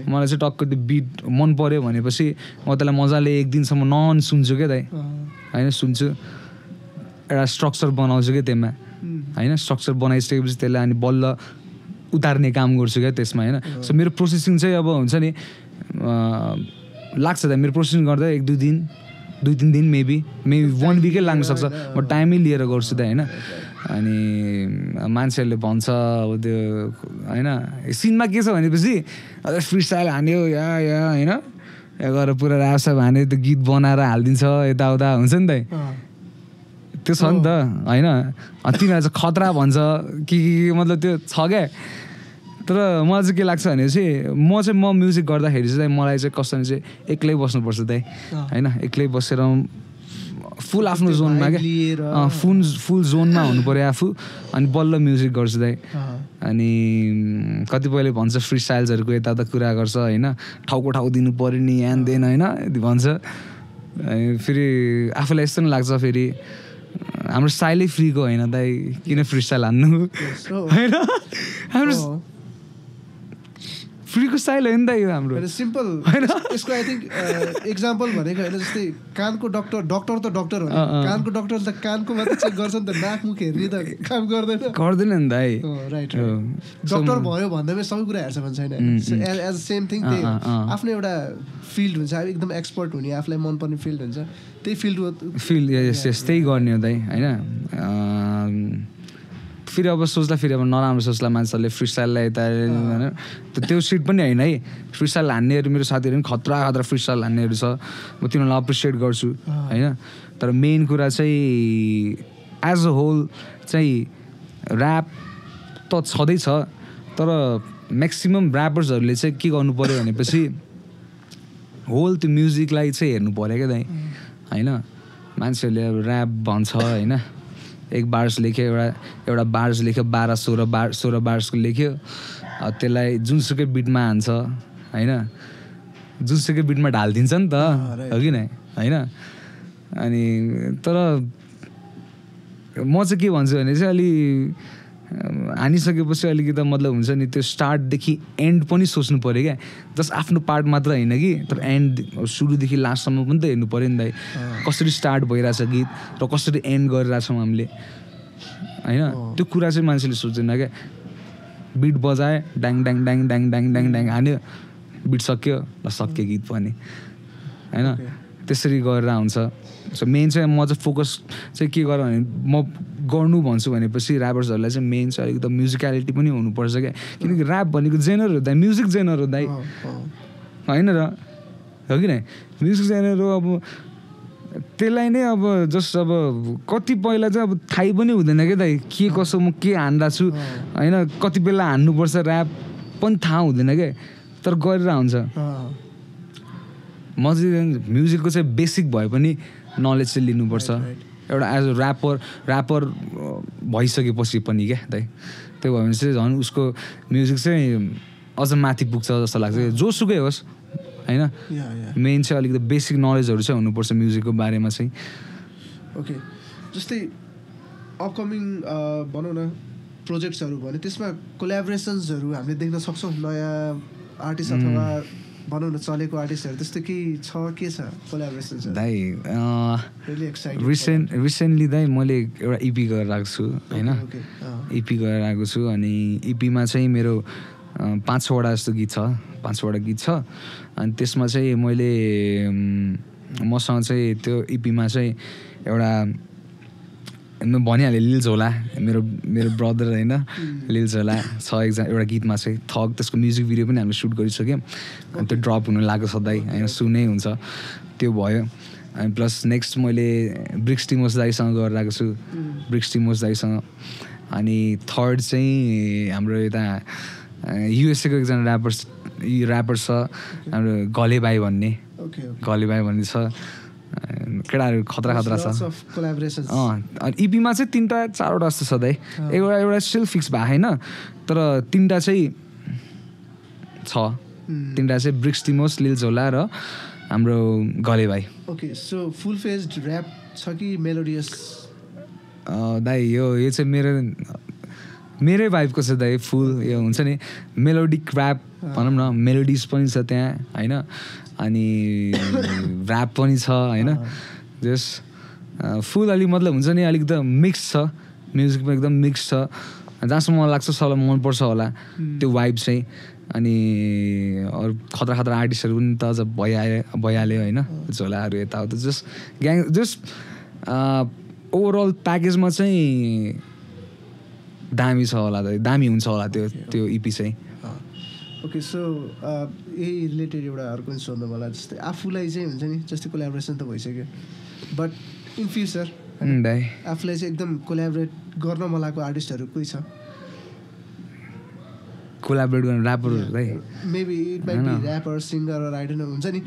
मलाई चाहिँ टक्क त्यो बिट मन पऱ्यो भनेपछि म त्यसलाई मजाले एक दिनसम्म नन सुन्छु क्या दाइ होइन सुन्छु एउटा स्ट्रक्चर बनाउँछु क्या त्यसमा होइन स्ट्रक्चर बनाइसकेपछि त्यसलाई अनि बल्ल उतार्ने काम गर्छु क्या त्यसमा होइन सो मेरो प्रोसेसिङ चाहिँ अब हुन्छ नि लाग्छ त मेरो प्रोसेसिङ गर्दा 2-3 दिन मेबी 1 विकै लाग्न सक्छ म टाइमै लिएर गर्छु त होइन अनि मान्छेहरूले भन्छ अब त्यो होइन सिनमा के छ भनेपछि फ्री स्टाइल हान्यो या होइन या गरेर पुरा ऱ्यापस्याप हान्यो त्यो गीत बनाएर हालिदिन्छ यताउता हुन्छ नि त त्यो छ नि त होइन तिनीहरू चाहिँ खतरा भन्छ के मतलब त्यो छ क्या तर मलाई चाहिँ के लाग्छ भने चाहिँ म म्युजिक गर्दाखेरि चाहिँ मलाई चाहिँ कस्तो भने चाहिँ एक्लै बस्नुपर्छ दाइ होइन एक्लै बसेर फुल आफ्नो जोनमा क्या फुल जोनमा हुनु पऱ्यो आफू अनि बल्ल म्युजिक गर्छु दाइ अनि कतिपयले भन्छ फ्री स्टाइल्सहरूको यताउता कुरा गर्छ होइन ठाउँको ठाउँ दिनु पऱ्यो नि यहाँ देन होइन भन्छ फेरि आफूलाई यस्तो पनि लाग्छ फेरि हाम्रो स्टाइलै फ्रीको होइन दाइ किन फ्री स्टाइल हान्नु होइन हाम्रो फ्रीको स्टाइल होइन त यो हाम्रो सिम्पल होइन यसको आई थिङ्क एक्जाम्पल भनेको होइन जस्तै कानको डक्टर त डक्टर हो कानको डक्टर त कानको मात्रै चेक गर्छ नि त नाक मुख हेर्ने त काम गर्दैन नि दाइ राइट डक्टर भयो भन्दा सबै कुरा हेर्छ भन्छ छैन एज सेम थिङ त्यही आफ्नो एउटा फिल्ड हुन्छ एकदम एक्सपर्ट हुने आफूलाई मनपर्ने फिल्ड हुन्छ त्यही फिल्ड यस त्यही गर्ने हो दाइ होइन फेरि अब सोच्दा फेरि अब नराम्रो सोच्ला मान्छेहरूले फ्री स्टाइललाई यता त्यो सिट पनि होइन है फ्री स्टाइल हान्नेहरू मेरो साथीहरू पनि खतरा फ्री स्टाइल हान्नेहरू छ म तिनीहरूलाई एप्रिसिएट गर्छु होइन तर मेन कुरा चाहिँ एज अ होल चाहिँ ऱ्याप त छँदैछ तर म्याक्सिमम् ऱ्यापर्सहरूले चाहिँ के गर्नु पऱ्यो भनेपछि होल त्यो म्युजिकलाई चाहिँ हेर्नु पऱ्यो क्या दाइ होइन मान्छेहरूले अब ऱ्याप भन्छ होइन एक बार्स लेख्यो एउटा बार्स लेख्यो 12-16 बार्सको लेख्यो त्यसलाई जुनसुकै बिटमा हान्छ होइन जुनसुकै बिटमा ढालिदिन्छ नि त हो कि नै होइन अनि तर म चाहिँ के भन्छु भने चाहिँ अलि हानिसकेपछि अलिकति मतलब हुन्छ नि त्यो स्टार्टदेखि एन्ड पनि सोच्नु पऱ्यो क्या जस्ट आफ्नो पार्ट मात्र होइन कि तर एन्ड सुरुदेखि लास्टसम्म पनि त हेर्नु पऱ्यो नि दाइ कसरी स्टार्ट भइरहेछ गीत र कसरी एन्ड गरिरहेछौँ हामीले होइन त्यो कुरा चाहिँ मान्छेले सोच्दैन क्या बिट बजाए ड्याङ ड्याङ ड्याङ ड्याङ ड्याङ ड्याङ ड्याङ हान्यो बिट सक्यो ल सक्यो गीत पनि होइन त्यसरी गरेर हुन्छ सो मेन चाहिँ म चाहिँ फोकस चाहिँ के गर भने म गर्नु भन्छु भनेपछि ऱ्यापर्सहरूलाई चाहिँ मेन चाहिँ अलिकति म्युजिकलिटी पनि हुनुपर्छ क्या किनकि ऱ्याप भनेको जेनर हो दाइ म्युजिक जेनर हो दाइ होइन र हो कि नै म्युजिक जेनर हो अब त्यसलाई नै अब जस्ट अब कति पहिला चाहिँ अब थाहै पनि हुँदैन क्या दाइ के कसो म के हान्दा छु होइन कति बेला हान्नुपर्छ ऱ्याप पनि थाहा हुँदैन क्या तर गरेर हुन्छ म चाहिँ म्युजिकको चाहिँ बेसिक भए पनि नलेज चाहिँ लिनुपर्छ एउटा एज अ ऱ्यापर भइसकेपछि पनि क्या दाइ त्यो भयो भने चाहिँ झन् उसको म्युजिक चाहिँ अझ माथि पुग्छ जस्तो लाग्छ जोसुकै होस् होइन मेन चाहिँ अलिकति बेसिक नलेजहरू चाहिँ हुनुपर्छ म्युजिकको बारेमा चाहिँ ओके जस्तै अपकमिङ भनौँ न प्रोजेक्ट्सहरू भने त्यसमा कोल्याबोरेसन्सहरू हामीले देख्न सक्छौँ नयाँ आर्टिस्ट अथवा भनौँ न चलेको आर्टिस्टहरू त्यस्तो केही छ के छ कोल्याबोरेसन्स दाइ रिसेन्टली दाइ मैले एउटा इपी गरेर आएको छु होइन इपी गरेर आएको छु अनि इपीमा चाहिँ मेरो 5-6वटा जस्तो गीत छ 5-6वटा गीत छ अनि त्यसमा चाहिँ मैले मसँग चाहिँ त्यो इपीमा चाहिँ एउटा भनिहालेँ लिल झोला मेरो ब्रदर होइन लिल झोला छ एउटा गीतमा चाहिँ थक त्यसको म्युजिक भिडियो पनि हामीले सुट गरिसक्यौँ अनि त्यो ड्रप हुनु लाग्यो सधैँ होइन सुनै हुन्छ त्यो भयो अनि प्लस नेक्स्ट मैले ब्रिक्स टिमोस दाईसँग गरेर आएको छु ब्रिक्स टिमोस दाईसँग अनि थर्ड चाहिँ हाम्रो यता युएसएको एकजना ऱ्यापर छ हाम्रो गले भाइ भन्ने छ केटाहरू खतरा खतरा छ अनि इपीमा चाहिँ 3टा 4वटा जस्तो छ दाइ एउटा स्टिल फिक्स भएको छैन तर 3टा चाहिँ छ 3टा चाहिँ ब्रिक्स टिमोस लिल झोला र हाम्रो गले भाइ okay so full phased rap छ कि मेलोडियस दाइ यो चाहिँ मेरै भाइबको छ दाइ फुल यो हुन्छ नि मेलोडिक ऱ्याप भनौँ न मेलोडिज पनि छ त्यहाँ होइन अनि ऱ्याप पनि छ होइन जस फुल अलिक मतलब हुन्छ नि अलिक त मिक्स छ म्युजिकमा एकदम मिक्स छ जहाँसम्म मलाई लाग्छ सबलाई मनपर्छ होला त्यो वाइब चाहिँ अनि अरू खतरा खतरा आर्टिस्टहरू पनि त अझ भइहाल्यो होइन झोलाहरू यताउता जस्ट ओभरअल प्याकेजमा चाहिँ दामी छ होला दामी हुन्छ होला त्यो इपी चाहिँ ओके सो यही रिलेटेड एउटा अर्को पनि सोध्नु मलाई जस्तै आफूलाई चाहिँ हुन्छ नि जस्तै कोलाबोरेसन त भइसक्यो बट इन फ्युचर आफूलाई चाहिँ एकदम कोलाबोरेट गर्न मन लागेको आर्टिस्टहरू कोही छ कोलाबोरेट गर्ने ऱ्यापरहरू है maybe it might be rapper singer I don't know हुन्छ नि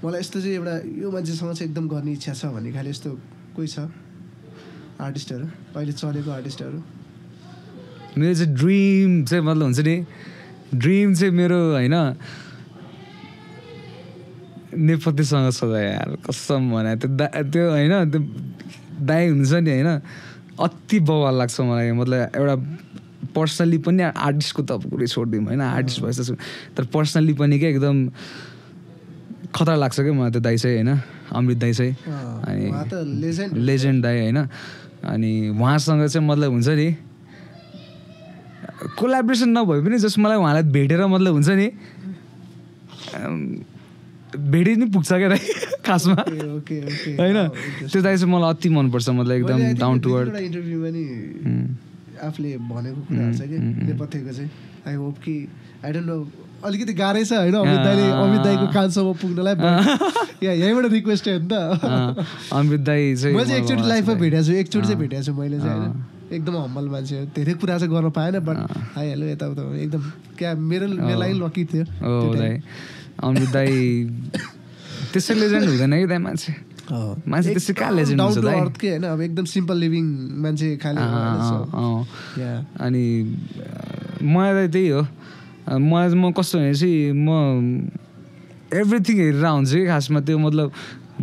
मलाई यस्तो चाहिँ एउटा यो मान्छेसँग चाहिँ एकदम गर्ने इच्छा छ भन्ने खालि यस्तो कोही छ आर्टिस्टहरू अहिले चलेको आर्टिस्टहरू मेरो चाहिँ ड्रिम चाहिँ मतलब हुन्छ नि ड्रिम चाहिँ मेरो होइन नेपथ्यसँग छ यार कसम भने त्यो होइन त्यो दाइ हुन्छ नि होइन अति बवाल लाग्छ मलाई मतलब एउटा पर्सनल्ली पनि आर्टिस्टको त पुरै छोडिदिउँ होइन आर्टिस्ट भएछ तर पर्सनल्ली पनि क्या एकदम खतरा लाग्छ क्या मलाई त्यो दाइ चाहिँ होइन अमृत दाइ चाहिँ अनि लेजेन्ड दाइ होइन अनि उहाँसँग चाहिँ मतलब हुन्छ नि कोलाबोरेसन नभए पनि जस्ट मलाई उहाँलाई भेटेर मतलब हुन्छ नि भेटि नै पुग्छ क्या दाइ खासमा होइन त्यो दाइ चाहिँ मलाई अति मनपर्छ मतलब एकदम डाउन टु अर्थ आफूले भनेको कुराहरू छ कि नेपथ्यको चाहिँ आई होप कि आई डोन्ट नो अलिकति गाह्रै छ होइन अमित दाईको कानसम्म पुग्नलाई यहीँबाट रिक्वेस्ट हो नि त अमित दाई चाहिँ मैले चाहिँ एकचोटि लाइफमा भेटेको छु भेटेको छु मैले चाहिँ होइन एकदम हम्बल मान्छे हो धेरै कुरा चाहिँ गर्न पाएन बट आइहाल्यो यताउता एकदम क्या मेरो लागि लकी थियो अमित दाई त्यसै लेजेन्ड हुँदैन कि दाइ मान्छे त्यसै कहाँ लेजेन्ड हुन्छ दाइ होइन अब एकदम सिम्पल लिभिङ मान्छे खालि अनि मलाई त्यही हो म कस्तो भनेपछि म एभ्रिथिङ हेरेर हुन्छ कि खासमा त्यो मतलब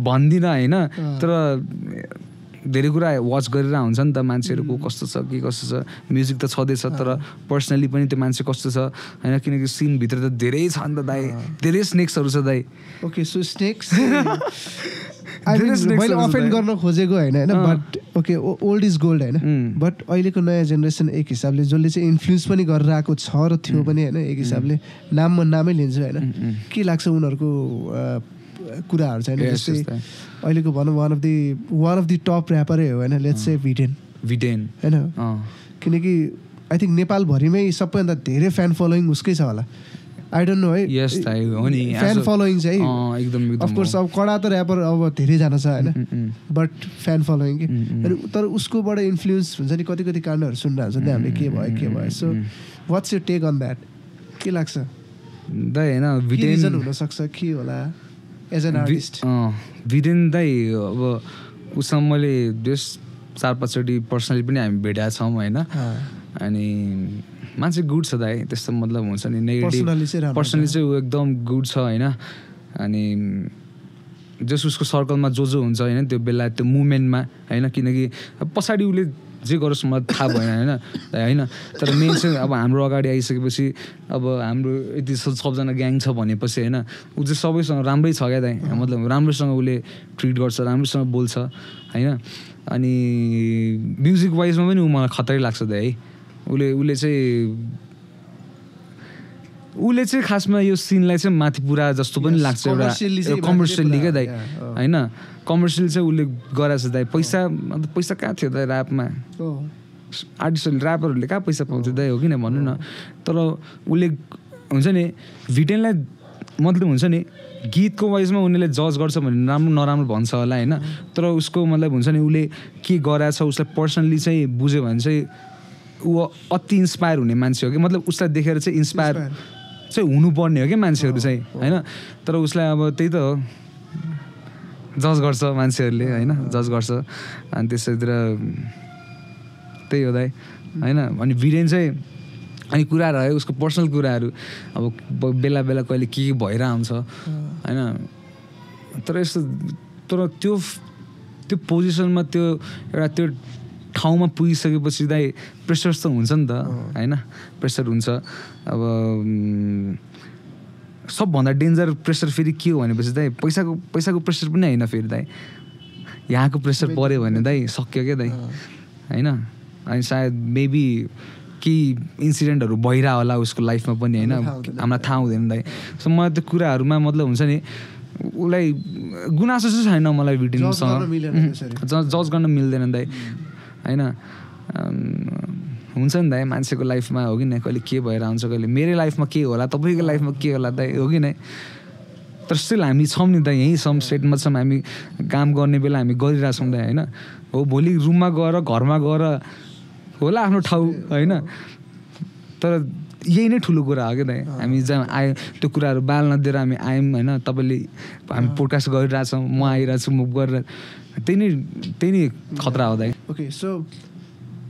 भन्दिनँ होइन तर धेरै कुरा वाच गरेर हुन्छ नि त मान्छेहरूको कस्तो छ के कस्तो छ म्युजिक त छँदैछ तर पर्सनली पनि त्यो मान्छे कस्तो छ होइन किनकि सिनभित्र त धेरै छ नि त दाइ धेरै स्नेक्सहरू छ दाइ ओके सो स्नेक्स मैले अफेन्ड गर्न खोजेको होइन but okay old is gold होइन बट अहिलेको नयाँ जेनेरेसन एक हिसाबले जसले चाहिँ इन्फ्लुएन्स पनि गरेर आएको छ र थियो पनि होइन एक हिसाबले नामै लिन्छु होइन के लाग्छ उनीहरूको कुराहरू चाहिँ जस्तै अहिलेको भनौँ वान अफ दि टप ऱ्यापरै हो होइन लेट्स से भिडेन होइन किनकि आई थिङ्क नेपालभरिमै सबैभन्दा धेरै फ्यान फलोइङ उसकै छ होला आई डोन्ट नो है फ्यान फलोइङ चाहिँ अफकोर्स अब कडा त ऱ्यापर अब धेरैजना छ होइन बट फ्यान फलोइङ कि तर उसकोबाट इन्फ्लुएन्स हुन्छ नि कति काण्डहरू सुनिरहेको हुन्छ नि हामीले के भयो so what's you take on that के लाग्छ दाइ होइन भिडेन हुनसक्छ के होला एज एन आर्टिस्ट भिडेन दाइ अब उसँग मैले 4-5 चोटि पर्सनली पनि हामी भेटेका छौँ होइन अनि मान्छे गुड छ दाइ त्यस्तो मतलब हुन्छ नि नेगेटिभ पर्सनली चाहिँ ऊ एकदम गुड छ होइन अनि जस उसको सर्कलमा जो हुन्छ होइन त्यो बेला त्यो मुभमेन्टमा होइन किनकि अब पछाडि उसले जे गरोस् मलाई थाहा भएन होइन तर मेन चाहिँ अब हाम्रो अगाडि आइसकेपछि अब हाम्रो यति सबजना ग्याङ छ भनेपछि होइन ऊ चाहिँ सबैसँग राम्रै छ क्या दाइ मतलब राम्रोसँग उसले ट्रिट गर्छ राम्रोसँग बोल्छ होइन अनि म्युजिक वाइजमा पनि ऊ मलाई खतरै लाग्छ दाइ है उसले चाहिँ खासमा यो सिनलाई चाहिँ माथि पुरा जस्तो पनि लाग्छ एउटा कमर्सियली क्या दाइ होइन कमर्सियल चाहिँ उसले गराएको छ दाइ पैसा कहाँ थियो दाइ ऱ्यापमा आर्टिस्टहरूले ऱ्यापरहरूले कहाँ पैसा पाउँथ्यो दाइ हो किन भन्नु न तर उसले हुन्छ नि भिडेनलाई मतलब हुन्छ नि गीतको वाइजमा उनीहरूले जज गर्छ भने राम्रो नराम्रो भन्छ होला होइन तर उसको मतलब हुन्छ नि उसले के गराएको छ उसलाई पर्सनली चाहिँ बुझ्यो भने चाहिँ ऊ अति इन्सपायर हुने मान्छे हो कि मतलब उसलाई देखेर चाहिँ इन्सपायर चाहिँ हुनुपर्ने हो क्या मान्छेहरू चाहिँ होइन तर उसलाई अब त्यही त हो जज गर्छ मान्छेहरूले होइन जज गर्छ अनि त्यसैतिर त्यही हो दाइ होइन अनि भिरेन चाहिँ अनि कुराहरू है उसको पर्सनल कुराहरू अब बेला बेला कहिले के भइरहेको हुन्छ होइन तर यस्तो तर त्यो पोजिसनमा त्यो एउटा त्यो ठाउँमा पुगिसकेपछि दाइ प्रेसर त हुन्छ नि त होइन प्रेसर हुन्छ अब सबभन्दा डेन्जर प्रेसर फेरि के हो भनेपछि दाइ पैसाको प्रेसर पनि होइन फेरि दाइ यहाँको प्रेसर पऱ्यो भने दाइ सक्यो क्या दाइ होइन अनि सायद मेबी केही इन्सिडेन्टहरू भइरह होला उसको लाइफमा पनि होइन हामीलाई थाहा हुँदैन दाइ सो मलाई त्यो कुराहरूमा मतलब हुन्छ नि उसलाई गुनासो चाहिँ छैन मलाई भिडियोसँग जज गर्न मिल्दैन दाइ होइन हुन्छ नि दाइ मान्छेको लाइफमा हो कि नै कहिले के भएर हुन्छ कहिले मेरो लाइफमा के होला तपाईँको लाइफमा के होला दाइ हो कि नै तर स्टिल हामी छौँ नि त यहीँ छौँ स्टेटमा छौँ हामी काम गर्ने बेला हामी गरिरहेछौँ दाइ होइन हो भोलि रुममा गएर घरमा गएर होला आफ्नो ठाउँ होइन तर यही नै ठुलो कुरा हो क्या दाइ हामी जहाँ आयो त्यो कुराहरू बाल नदिएर हामी आयौँ होइन तपाईँले हामी पोडकास्ट गरिरहेछौँ म आइरहेको छु म गरेर त्यही नै खतरा हो दाइ ओके सो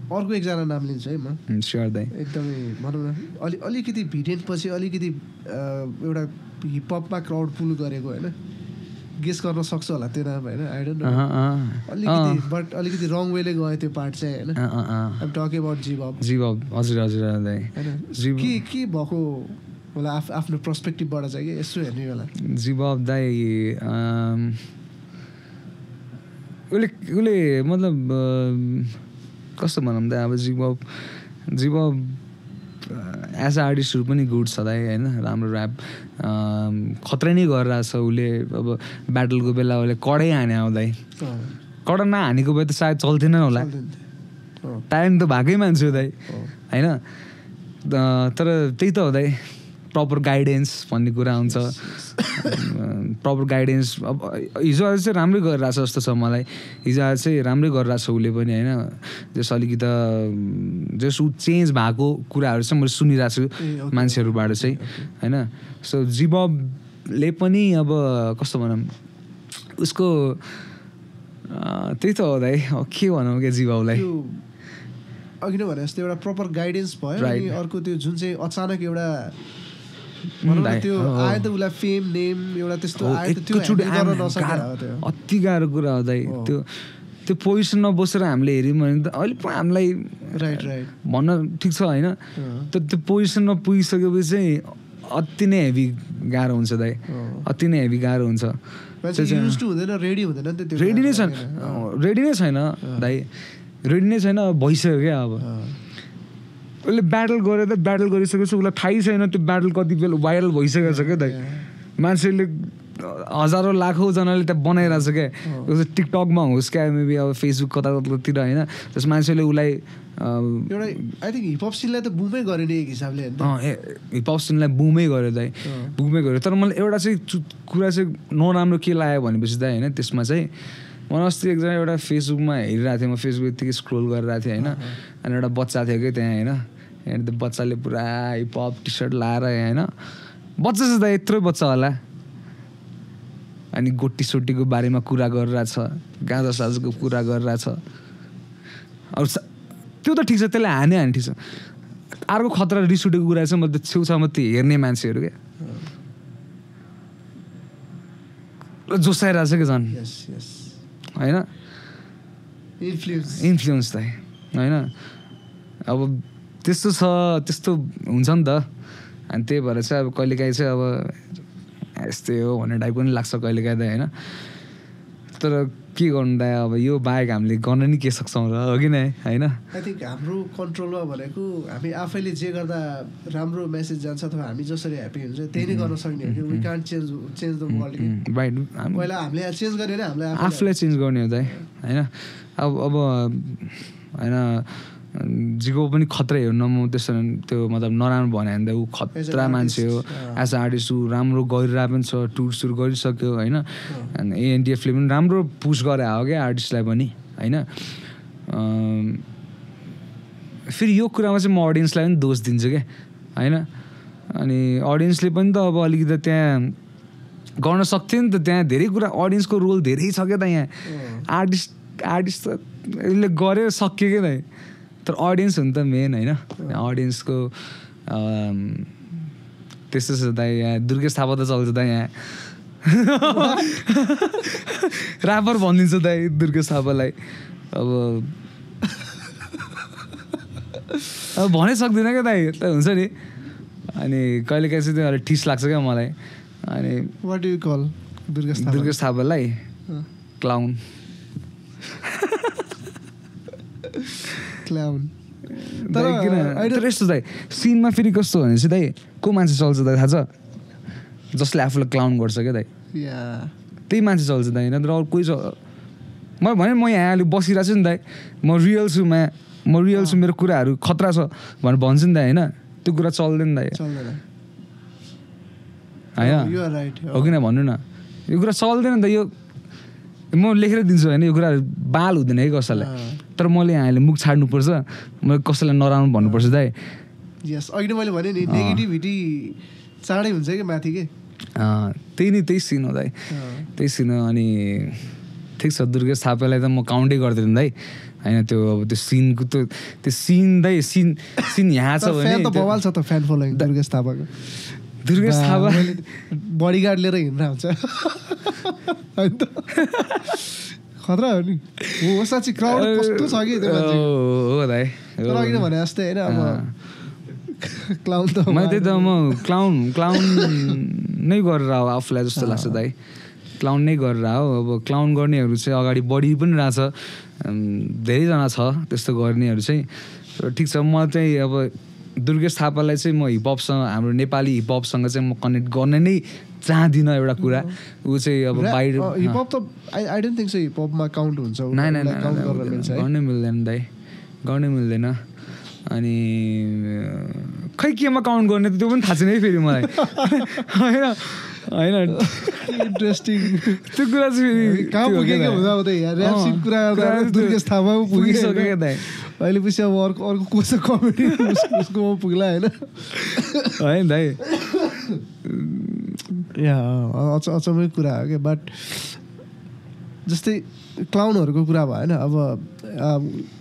अर्को एकजना नाम लिन्छु है म स्योर दाइ एकदमै भनौँ न अलिकति भिडिएनपछि अलिकति एउटा हिपहपमा क्राउड पुल गरेको होइन गेस गर्न सक्छ होला त्यो नाम होइन आई डोन्ट नो अलिकति बट अलिकति रङ वेले गयो त्यो पार्ट चाहिँ होइन आइम टकिङ अबाउट जिबब हजुर हजुर दाइ होइन के भएको होला आफ्नो पर्सपेक्टिभबाट चाहिँ कि यसो हेर्ने बेला जिबब दाइ उसले मतलब कस्तो भनौँ त अब जिबब एज अ आर्टिस्टहरू पनि गुड छ दाइ होइन राम्रो ऱ्याप खतरा नै गरिरहेछ उसले अब ब्याटलको बेला उसले कडै हाने आउँदै कडा नहानेको भए त सायद चल्थेन होला ट्यालेन्ट त भएकै मान्छे हो दाइ होइन तर त्यही त हो दाइ प्रपर गाइडेन्स भन्ने कुरा हुन्छ प्रपर गाइडेन्स अब हिजो आज चाहिँ राम्रै गरिरहेछ जस्तो छ मलाई हिजो आज चाहिँ राम्रै गरिरहेछ उसले पनि होइन जस अलिकति जस ऊ चेन्ज भएको कुराहरू चाहिँ मैले सुनिरहेको छु मान्छेहरूबाट चाहिँ होइन सो जिबबले पनि अब कस्तो भनौँ उसको त्यही त हो दाइ के भनौँ क्या जिबबलाई अघि नै भने जस्तो एउटा प्रपर गाइडेन्स भयो अनि अर्को त्यो जुन चाहिँ अचानक एउटा त्यो आयो त उसलाई फेम नेम एउटा त्यस्तो आयो त त्यो गर्न नसक्यो अति गाह्रो कुरा हो दाइ त्यो पोजिसनमा बसेर हामीले हेऱ्यौँ भने त अहिले हामीलाई राइट भन्न ठिक छ होइन तर त्यो पोजिसनमा पुगिसकेपछि चाहिँ अति नै हेभी गाह्रो हुन्छ दाइ अति नै हेभी गाह्रो हुन्छ रेडी नै छैन दाइ रेडी नै छैन भइसक्यो क्या अब उसले ब्याटल गरेर ब्याटल गरिसकेपछि उसलाई थाहै छैन त्यो ब्याटल कति बेला भाइरल भइसकेको छ क्या दाइ मान्छेले हजारौँ लाखौँजनाले त्यहाँ बनाइरहेको छ क्या टिकटकमा होस् क्या मेबी अब फेसबुक कता कतातिर होइन त्यस मान्छेले उसलाई एउटा आई थिङ्क हिपहप सिनलाई त बुमै गऱ्यो नि एक हिसाबले हिपहप सिनलाई बुमै गऱ्यो दाइ बुमै गऱ्यो तर मलाई एउटा चाहिँ कुरा चाहिँ नराम्रो के लाग्यो भनेपछि दाइ होइन त्यसमा चाहिँ मलाई अस्ति एकजना एउटा फेसबुकमा हेरिरहेको थिएँ म फेसबुक यत्तिकै स्क्रोल गरिरहेको थिएँ होइन अनि एउटा बच्चा थियो क्या त्यहाँ होइन अनि त्यो बच्चाले पुरा हिपहप टी सर्ट लाएर होइन बच्चा चाहिँ दाइ यत्रो बच्चा होला अनि गोटी सोटीको बारेमा कुरा गरिरहेछ गाँजा साजाको कुरा गरिरहेछ अरू त्यो त ठिक छ त्यसलाई हाने ठिक छ अर्को खतरा रिस उठेको कुरा चाहिँ म त्यो छेउछाउमा त्यो हेर्ने मान्छेहरू क्या जोसाइरहेछ क्या झन् होइन इन्फ्लुएन्स दाइ होइन अब त्यस्तो छ त्यस्तो हुन्छ नि त अनि त्यही भएर चाहिँ अब कहिलेकाहीँ चाहिँ अब यस्तै हो भन्ने टाइपको पनि लाग्छ कहिलेकाहीँ त होइन तर के गर्नु दाइ अब यो बाहेक हामीले गर्न नि के सक्छौँ र हो कि नै होइन आई थिङ्क हाम्रो कन्ट्रोलमा भनेको हामी आफैले जे गर्दा राम्रो मेसेज जान्छ अथवा हामी जसरी ह्याप्पी हुन्छ त्यही नै गर्न सक्ने हो कि we can't change the world right पहिला हामीले चेन्ज गर्ने हामीलाई आफूलाई चेन्ज गर्ने हो दाइ होइन अब होइन जिगो पनि खतरै हो न म त्यसो त्यो मतलब नराम्रो भन्यो भने त ऊ खतरा मान्छे हो एज अ आर्टिस्ट ऊ राम्रो गरिरहेको पनि छ टुर्सहरू गरिसक्यो होइन अनि एएनडिएफले पनि राम्रो पुस गरे हो क्या आर्टिस्टलाई पनि होइन फेरि यो कुरामा चाहिँ म अडियन्सलाई पनि दोष दिन्छु क्या होइन अनि अडियन्सले पनि त अब अलिकति त्यहाँ गर्न सक्थ्यो नि त त्यहाँ धेरै कुरा अडियन्सको रोल धेरै छ क्या त यहाँ आर्टिस्ट त यसले गरेर सक्यो क्या त तर अडियन्स हो नि त मेन होइन अडियन्सको त्यस्तो छ त यहाँ दुर्गेश थापा त चल्छ त यहाँ ऱ्यापर भनिदिन्छ त दुर्गेश थापालाई अब भनै सक्दिनँ क्या दाइ त हुन्छ नि अनि कहिले काहीँ चाहिँ त्यो ठिस लाग्छ क्या मलाई अनि what do you call Durgesh थापालाई क्लाउन तर यस्तो दाइ सिनमा फेरि कस्तो भने चाहिँ दाइ को मान्छे चल्छ दाइ थाहा छ जसले आफूलाई क्लाउन गर्छ क्या दाइ त्यही मान्छे चल्छ दाइ नत्र अरू कोही म भने म यहाँ अहिले बसिरहेको छु नि दाइ म रियल छु मेरो कुराहरू खतरा छ भनेर भन्छु नि दाइ होइन त्यो कुरा चल्दैन दाइ होइन हो किन भन्नु न यो कुरा चल्दैन नि त यो म लेखेर दिन्छु होइन यो कुराहरू बाल हुँदैन है कसैलाई तर मैले यहाँ अहिले मुख छाड्नुपर्छ मैले कसैलाई नराम्रो भन्नुपर्छ दाइ यस अघि मैले भने नि नेगेटिभिटी चाँडै हुन्छ कि माथि के त्यही सिन हो दाइ त्यही सिन हो अनि ठिक छ दुर्गेश थापालाई त म काउन्टै गर्दिनँ दाइ होइन त्यो अब त्यो सिनको त्यो सिन दाइ सिन यहाँ छ भने त बवाल छ त फ्यान फलोइङ दुर्गेश थापाको दुर्गेश थापा बडीगार्ड लिएर हिँड्दा हुन्छ होइन त खतरा हो नि हो साँच्ची क्राउड कस्तो छ कि त्यो मान्छे हो दाइ तर अघि भने जस्तै होइन अब क्लाउन त मैले त्यही त म क्लाउन नै गरेर हो आफूलाई जस्तो लाग्छ दाइ क्लाउन नै गरेर हो अब क्लाउन गर्नेहरू चाहिँ अगाडि बढी पनि रहेछ धेरैजना छ त्यस्तो गर्नेहरू चाहिँ ठिक छ म चाहिँ अब दुर्गेश थापालाई चाहिँ म हिपहपसँग हाम्रो नेपाली हिपहपसँग चाहिँ म कनेक्ट गर्न नै चाहदिनँ एउटा कुरा ऊ चाहिँ अब बाहिर हिपहप त आई डोन्ट थिङ्क सो हिपहपमा काउन्ट हुन्छ गर्नै मिल्दैन दाइ गर्नै मिल्दैन अनि खै केमा काउन्ट गर्ने त्यो पनि थाहा छैन है फेरि मलाई होइन इन्ट्रेस्टिङ त्यो कुरा चाहिँ कहाँ पुगेको हुँदा हुँदै ऱ्याप कुरा दुर्गेश थापा पुगिसक्यो क्या दाइ अहिले पछि अब अर्को कसो कमेडी उसकोमा पुग्ला होइन दाइ अचम्मै कुरा हो क्या बट जस्तै क्लाउनहरूको कुरा भयो होइन अब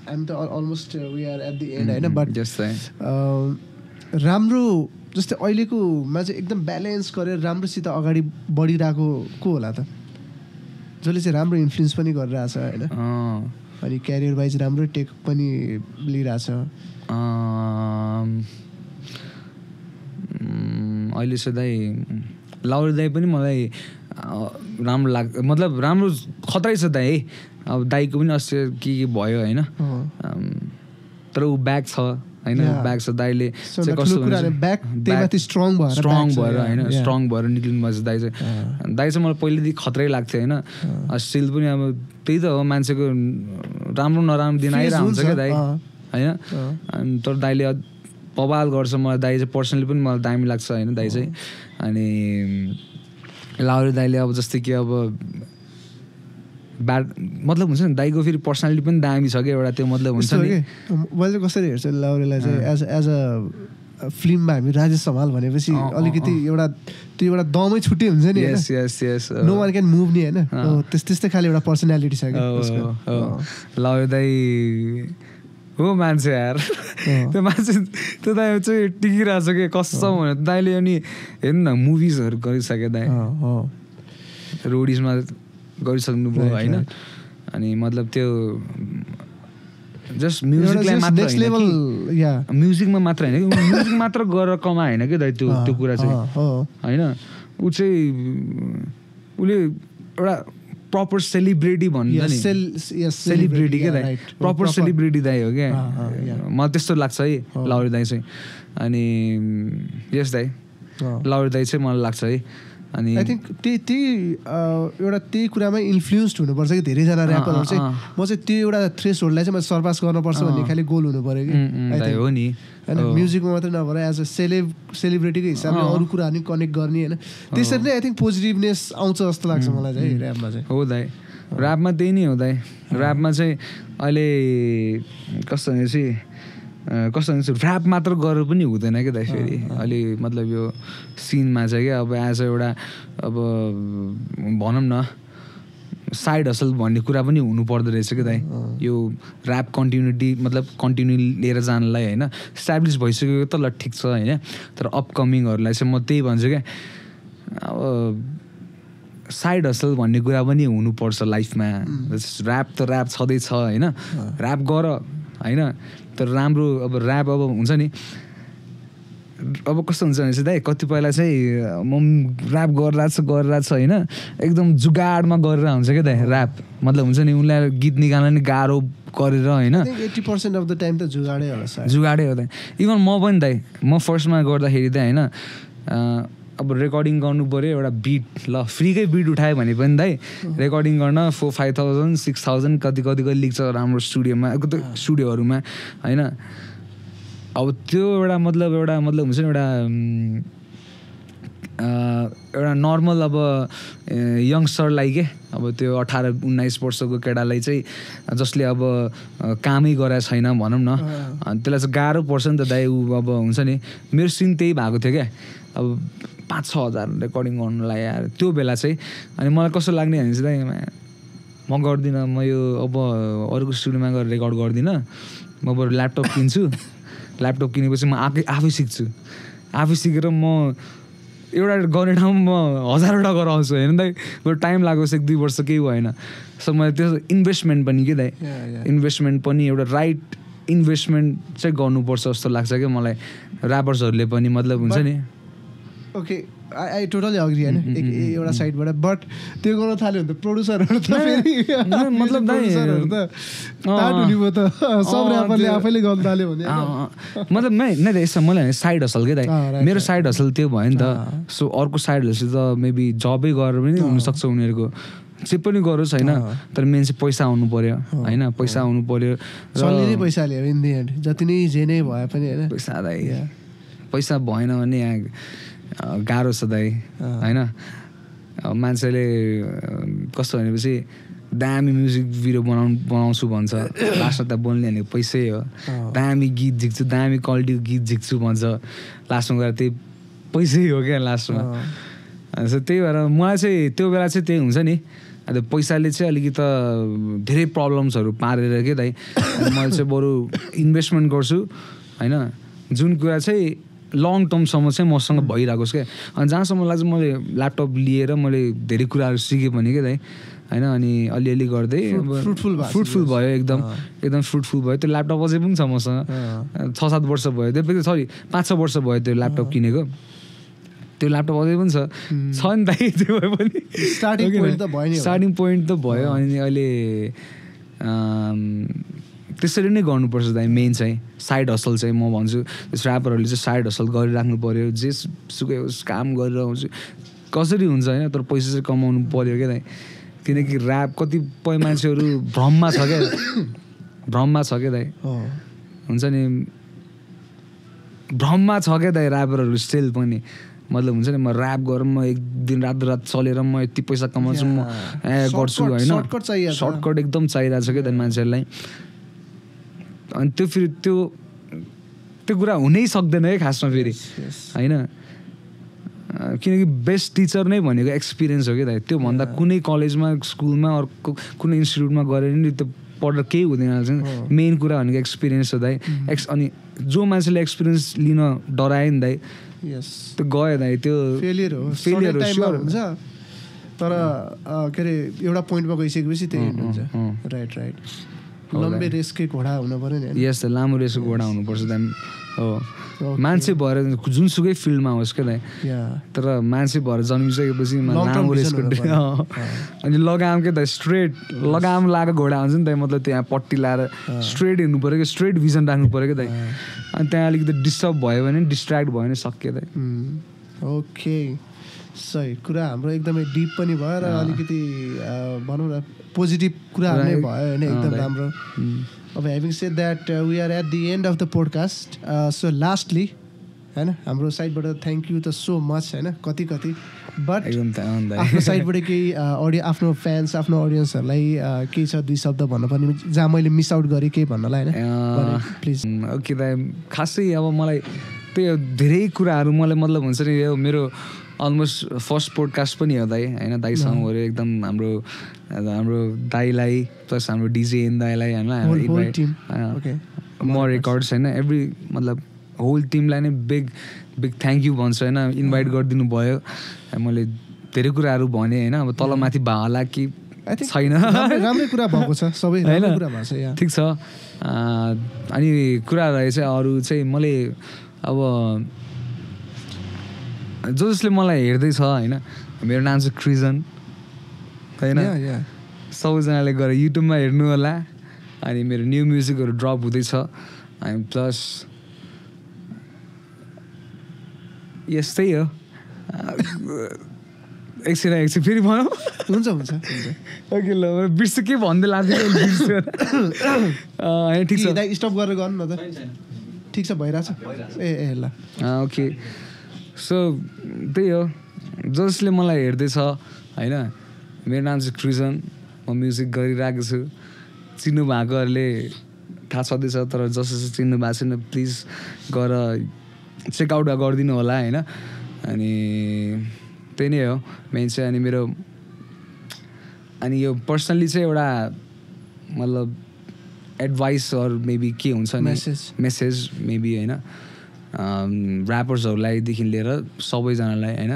हामी त almost we are at the end होइन बट राम्रो जस्तै अहिलेकोमा चाहिँ एकदम ब्यालेन्स गरेर राम्रोसित अगाडि बढिरहेको को होला त जसले चाहिँ राम्रो इन्फ्लुएन्स पनि गरिरहेछ होइन अनि क्यारियर वाइज राम्रो टेक पनि लिइरहेछ अहिले चाहिँ दाइ लाउरे दाइ पनि मलाई राम्रो मतलब राम्रो खतरै छ दाइ है अब दाइको पनि अस्ति के भयो होइन तर ऊ ब्याक छ होइन ब्याक छ दाइले चाहिँ कस्तो स्ट्रङ भएर होइन स्ट्रङ भएर निक्लिनु भएको छ दाइ चाहिँ मलाई पहिलेदेखि खतरै लाग्थ्यो होइन स्टिल पनि अब त्यही त हो मान्छेको राम्रो नराम्रो दिन आइरहेको हुन्छ क्या दाइ होइन अनि तर दाइले बवाल गर्छ मलाई दाइ चाहिँ पर्सनली पनि मलाई दामी लाग्छ होइन दाइ चाहिँ अनि लाउरे दाइले अब जस्तै कि अब ब्याड मतलब हुन्छ नि दाइको फेरि पर्सनालिटी पनि दामी छ क्या एउटा त्यो मतलब हुन्छ नि मैले चाहिँ कसरी हेर्छु लाउरेलाई चाहिँ एज अ फिल्ममा हामी राजेश हमाल भनेपछि अलिकति त्यो एउटा दमै छुट्टै हुन्छ नि नो वान क्यान मुभ नि होइन त्यस्तै खाले एउटा पर्सनालिटी छ क्या लाउरे दाइ हो मान्छे यार त्यो मान्छे त्यो दाइ चाहिँ टिकिरहेको छ कि कसम भने दाइले अनि हेर्नु न मुभिजहरू गरिसक्यो दाइ रोडिजमा गरिसक्नु भयो होइन अनि मतलब त्यो जस्ट म्युजिकलाई मात्र म्युजिकमा मात्र होइन कि म्युजिक मात्र गरेर कमा होइन कि दाइ त्यो कुरा चाहिँ होइन ऊ चाहिँ उसले एउटा प्रपर सेलिब्रिटी भन्नु नि सेलिब्रिटी क्या दाइ प्रपर सेलिब्रिटी दाइ हो क्या मलाई त्यस्तो लाग्छ है लाउरे दाइ चाहिँ अनि यस दाइ लाउरे दाइ चाहिँ मलाई लाग्छ है अनि आई थिङ्क त्यही कुरामै इन्फ्लुएन्स्ड हुनुपर्छ कि धेरैजना ऱ्यापरहरू चाहिँ म चाहिँ त्यो एउटा थ्रेस होल्डलाई चाहिँ मैले सर्पास गर्नुपर्छ भन्ने खालि गोल हुनु पऱ्यो कि हो नि होइन म्युजिकमा मात्रै नभएर एज अ सेलिब्रिटीको हिसाबले अरू कुराहरू कनेक्ट गर्ने होइन त्यसरी नै आई थिङ्क पोजिटिभनेस आउँछ जस्तो लाग्छ मलाई चाहिँ ऱ्यापमा चाहिँ हो दाइ ऱ्यापमा त्यही नै हो दाइ ऱ्यापमा चाहिँ अहिले कस्तो भनेपछि कस्तो हुन्छ ऱ्याप मात्र गरेर पनि हुँदैन क्या दाइ फेरि अलि मतलब यो सिनमा चाहिँ क्या अब एज एउटा अब भनौँ न साइड हसल भन्ने कुरा पनि हुनु पर्दो रहेछ क्या दाइ यो ऱ्याप कन्टिन्युटी मतलब कन्टिन्यू लिएर जानलाई होइन इस्टाब्लिस भइसकेको त ल ठिक छ होइन तर अपकमिङहरूलाई चाहिँ म त्यही भन्छु क्या अब साइड हसल भन्ने कुरा पनि हुनुपर्छ लाइफमा ऱ्याप त ऱ्याप छँदैछ होइन ऱ्याप गर होइन तर राम्रो अब ऱ्याप अब हुन्छ नि अब कस्तो हुन्छ भने चाहिँ दाइ कतिपयलाई चाहिँ म ऱ्याप गरिरहेको छ होइन एकदम जुगाडमा गरेर हुन्छ क्या दाइ ऱ्याप मतलब हुन्छ नि उनलाई गीत निकाल्न नि गाह्रो गरेर होइन 80% अफ द टाइम त जुगाडै होला जुगाडै हो दाइ इभन म पनि दाइ म फर्स्टमा गर्दाखेरि चाहिँ होइन अब रेकर्डिङ गर्नु पऱ्यो एउटा बिट ल फ्रीकै बिट उठायो भने पनि दाइ रेकर्डिङ गर्न 4,000 6,000 कति लिन्छ राम्रो स्टुडियोमा स्टुडियोहरूमा होइन अब त्यो एउटा मतलब हुन्छ नि एउटा नर्मल अब यङ्स्टरलाई के अब त्यो 18-19 वर्षको केटालाई चाहिँ जसले अब कामै गरेको छैन भनौँ न त्यसलाई चाहिँ गाह्रो पर्छ नि त दाइ ऊ अब हुन्छ नि मेरो सिन त्यही भएको थियो क्या अब 5-6 हजार रेकर्डिङ गर्नुलाई यार त्यो बेला चाहिँ अनि मलाई कस्तो लाग्ने भने चाहिँ दाइ म गर्दिनँ म यो अब अरूको स्टुडियोमा गएर रेकर्ड गर्दिनँ म बरु ल्यापटप किन्छु ल्यापटप किनेपछि म आफै सिक्छु आफै सिकेर म एउटा गर्ने ठाउँमा म 1000वटा गरेर आउँछु होइन दाइ बरु टाइम लाग्छ 1-2 वर्ष केही भएन सो मैले त्यो इन्भेस्टमेन्ट पनि के दाइ इन्भेस्टमेन्ट पनि एउटा राइट इन्भेस्टमेन्ट चाहिँ गर्नुपर्छ जस्तो लाग्छ क्या मलाई ऱ्यापर्सहरूले पनि मतलब हुन्छ नि ओके आई टोटली अग्री होइन एउटा साइडबाट बट त्यो गर्न थाल्यो भने त प्रड्युसरहरू त फेरि मतलब प्रड्युसरहरू त टाढुनी भयो त सब ऱ्यापरले आफैले गर्न थाल्यो भने मतलब नै यसमा मलाई साइड हसल के दाइ मेरो साइड हसल त्यो भयो नि त सो अर्को साइड हसल त मेबी जबै गरेर पनि हुनसक्छ उनीहरूको जे पनि गरोस् होइन तर मेन चाहिँ पैसा आउनु पर्यो होइन पैसा आउनु पर्यो सल्ली नै पैसा ल्यायो इन द एन्ड जति नै जे नै भए पनि होइन पैसा दाइ पैसा भएन भने यहाँ गाह्रो छ दाइ होइन मान्छेले कस्तो भनेपछि दामी म्युजिक भिडियो बनाउँछु भन्छ लास्टमा त बोल्ने भनेको पैसै हो दामी गीत झिक्छु दामी क्वालिटीको गीत झिक्छु भन्छ लास्टमा गएर त्यही पैसै हो क्या लास्टमा त्यही भएर मलाई चाहिँ त्यो बेला चाहिँ त्यही हुन्छ नि अन्त पैसाले चाहिँ अलिकति धेरै प्रब्लम्सहरू पारेर के दाइ मैले चाहिँ बरु इन्भेस्टमेन्ट गर्छु होइन जुन कुरा चाहिँ लङ टर्मसम्म चाहिँ मसँग भइरहेको छ क्या अनि जहाँसम्म लाग्छ मैले ल्यापटप लिएर मैले धेरै कुराहरू सिकेँ भने क्या दाइ होइन अनि अलिअलि गर्दै फ्रुटफुल भयो एकदम फ्रुटफुल भयो त्यो ल्यापटप अझै पनि छ मसँग 6-7 वर्ष भयो त्यो सरी 5-6 वर्ष भयो त्यो ल्यापटप किनेको त्यो ल्यापटप अझै पनि छ नि दाइ त्यो भए पनि स्टार्टिङ पोइन्ट त भयो अनि अहिले त्यसरी नै गर्नुपर्छ दाइ मेन चाहिँ साइड हसल चाहिँ म भन्छु त्यस ऱ्यापरहरूले चाहिँ साइड हसल गरिराख्नु पऱ्यो जे सुकै होस् काम गरेर आउँछु कसरी हुन्छ होइन तर पैसा चाहिँ कमाउनु पऱ्यो क्या दाइ किनकि ऱ्याप कतिपय मान्छेहरू भ्रममा छ क्या दाइ हुन्छ नि भ्रममा छ क्या दाइ ऱ्यापरहरू स्टिल पनि मतलब हुन्छ नि म ऱ्याप गरेर म एक दिन रात चलेर म यति पैसा कमाउँछु म गर्छु होइन सर्टकट एकदम चाहिरहेको छ क्या दाइ मान्छेहरूलाई अनि त्यो फेरि त्यो कुरा हुनै सक्दैन है खासमा फेरि होइन किनकि बेस्ट टिचर नै भनेको एक्सपिरियन्स हो क्या दाइ त्योभन्दा कुनै कलेजमा स्कुलमा अर्को कुनै इन्स्टिट्युटमा गएर नि त्यो पढेर केही हुँदैन रहेछ मेन कुरा भनेको एक्सपिरियन्स हो दाइ अनि जो मान्छेले एक्सपिरियन्स लिन डरायो नि दाइ त्यो गयो दाइ त्यो फेलियर हो हुन्छ तर के अरे एउटा पोइन्टमा गइसकेपछि त्यही हुन्छ राइट लम्बे रेसकै घोडा हुनु पर्यो नि यस लामो रेसको घोडा हुनुपर्छ दाइ हो मान्छे भएर जुनसुकै फिल्डमा होस् क्या दाइ तर मान्छे भएर जन्मिसकेपछि लामो रेसको अनि लगाम के दाइ स्ट्रेट लगाम लगाएको घोडा हुन्छ नि दाइ मतलब त्यहाँ पट्टी लाएर स्ट्रेट हिँड्नु पऱ्यो क्या स्ट्रेट भिजन राख्नु पऱ्यो क्या दाइ अनि त्यहाँ अलिकति डिस्टर्ब भयो भने डिस्ट्र्याक्ट भयो भने सक्यो दाइ ओके सही कुरा हाम्रो एकदमै डिप पनि भयो र अलिकति भनौँ न पोजिटिभ कुराहरू नै भयो होइन एकदम राम्रो अब having said that we are at the end of the podcast so lastly होइन हाम्रो साइडबाट थ्याङ्क यू त सो मच होइन कति बट एकदम आफ्नो साइडबाट केही आफ्नो फ्यान्स आफ्नो अडियन्सहरूलाई केही छ 2 शब्द भन्नुपर्ने जहाँ मैले मिस आउट गरेँ केही भन्नलाई होइन प्लिज ओके दाइ खासै अब मलाई त्यो धेरै कुराहरू मलाई मतलब हुन्छ नि यो मेरो अलमोस्ट फर्स्ट पोडकास्ट पनि हो दाइ होइन दाइसँगहरू एकदम हाम्रो दाइलाई प्लस हाम्रो डिजेएन दाइलाई होइन म रेकर्ड्स होइन एभ्री मतलब होल टिमलाई नै बिग थ्याङ्क यू भन्छु होइन इन्भाइट गरिदिनु भयो मैले धेरै कुराहरू भने होइन अब तलमाथि भए होला कि छैन राम्रै कुरा भएको छ सबै राम्रो कुरा भएको छ ठिक छ अनि कुराहरू चाहिँ अरू चाहिँ मैले अब जसले मलाई हेर्दैछ होइन मेरो नाम चाहिँ क्रिजन होइन सबैजनाले गएर युट्युबमा हेर्नु होला अनि मेरो न्यू म्युजिकहरू ड्रप हुँदैछ अनि प्लस यस्तै हो एकछिन फेरि भनौँ हुन्छ ओके ल बिर्छु के भन्दै लाग्दैन बिर्छु ठिक छ स्टप गरेर गर्नु न त ठिक छ भइरहेछ ए ल ओके सो त्यही हो जसले मलाई हेर्दैछ होइन मेरो नाम चाहिँ क्रिजन म म्युजिक गरिरहेको छु चिन्नु भएकोहरूले थाहा छँदैछ तर जसले चिन्नु भएको छैन प्लिज गएर चेकआउट गरिदिनु होला होइन अनि त्यही नै हो मेन चाहिँ अनि मेरो अनि यो पर्सनली चाहिँ एउटा मतलब एडभाइसहरू मेबी के हुन्छ नि मेसेज मेबी होइन ऱ्यापर्सहरूलाईदेखि लिएर सबैजनालाई होइन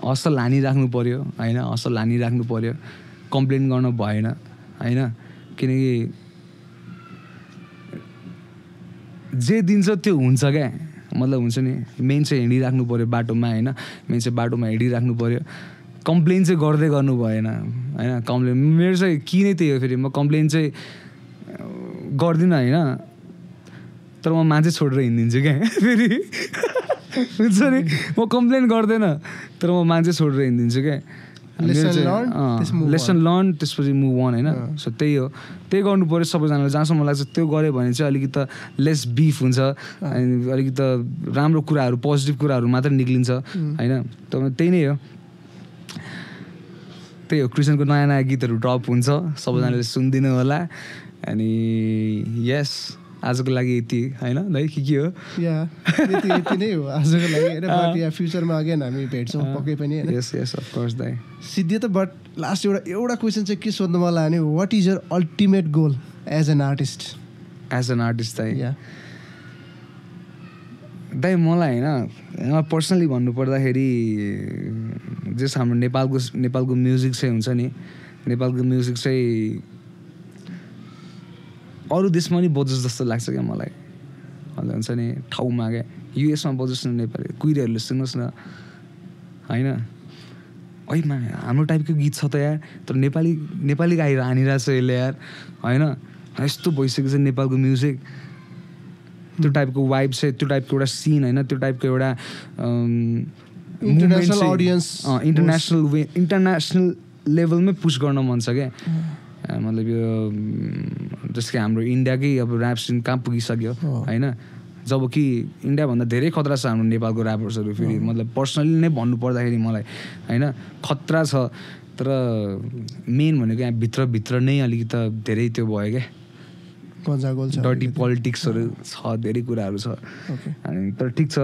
असल हानिराख्नु पऱ्यो होइन असल हानिराख्नु पऱ्यो कम्प्लेन गर्न भएन होइन किनकि जे दिन्छ त्यो हुन्छ क्या मतलब हुन्छ नि मेन चाहिँ हिँडिराख्नु पऱ्यो बाटोमा होइन मेन चाहिँ बाटोमा हिँडिराख्नु पऱ्यो कम्प्लेन चाहिँ गर्दै गर्नु भएन होइन कम्प्लेन मेरो चाहिँ कि नै त्यही हो फेरि म कम्प्लेन चाहिँ गर्दिनँ होइन तर म मान्छे छोडेर हिँडिदिन्छु क्या फेरि हुन्छ नि म कम्प्लेन गर्दैन तर म मान्छे छोडेर हिँडिदिन्छु क्या लेसन लर्न त्यसपछि मुभ अन होइन सो त्यही हो त्यही गर्नु पऱ्यो सबैजनाले जहाँसम्म लाग्छ त्यो गऱ्यो भने चाहिँ अलिकति लेस बिफ हुन्छ अनि अलिकति राम्रो कुराहरू पोजिटिभ कुराहरू मात्रै निक्लिन्छ होइन त्यही नै हो त्यही हो क्रिस्चियनको नयाँ गीतहरू ड्रप हुन्छ सबैजनाले सुनिदिनु होला अनि यस आजको लागि यति होइन दाइ के हो यति नै हो आजको लागि होइन बट फ्युचरमा अगेन हामी भेट्छौँ पक्कै पनि यस यस अफ कोर्स दाइ सिद्धि त बट लास्ट एउटा क्वेसन चाहिँ के सोध्नु मलाई भने what is your ultimate goal as an artist दाइ दाइ मलाई होइन पर्सनली भन्नुपर्दाखेरि जस हाम्रो नेपालको म्युजिक चाहिँ हुन्छ नि नेपालको म्युजिक चाहिँ अरू देशमा पनि बजोस् जस्तो लाग्छ क्या मलाई अन्त हुन्छ नि ठाउँमा क्या युएसमा बजोस् न नेपाली कुइरेहरूले सुन्नुहोस् न होइन ऐमा हाम्रो टाइपको गीत छ त यार तर नेपाली गाएर हानिरहेको छ यसले यार होइन यस्तो भइसकेको छ नेपालको म्युजिक त्यो टाइपको वाइब चाहिँ त्यो टाइपको एउटा सिन होइन त्यो टाइपको एउटा इन्टरनेसनल लेभलमै पुस गर्न मन छ क्या मतलब यो जस्तो कि हाम्रो इन्डियाकै अब ऱ्याप सिन कहाँ पुगिसक्यो होइन जब कि इन्डियाभन्दा धेरै खतरा छ हाम्रो नेपालको ऱ्यापर्सहरू फेरि मतलब पर्सनली नै भन्नु पर्दाखेरि मलाई होइन खतरा छ तर मेन भनेको यहाँ भित्रभित्र नै अलिकति धेरै त्यो भयो क्या डर्टी पोलिटिक्सहरू छ धेरै कुराहरू छ अनि तर ठिक छ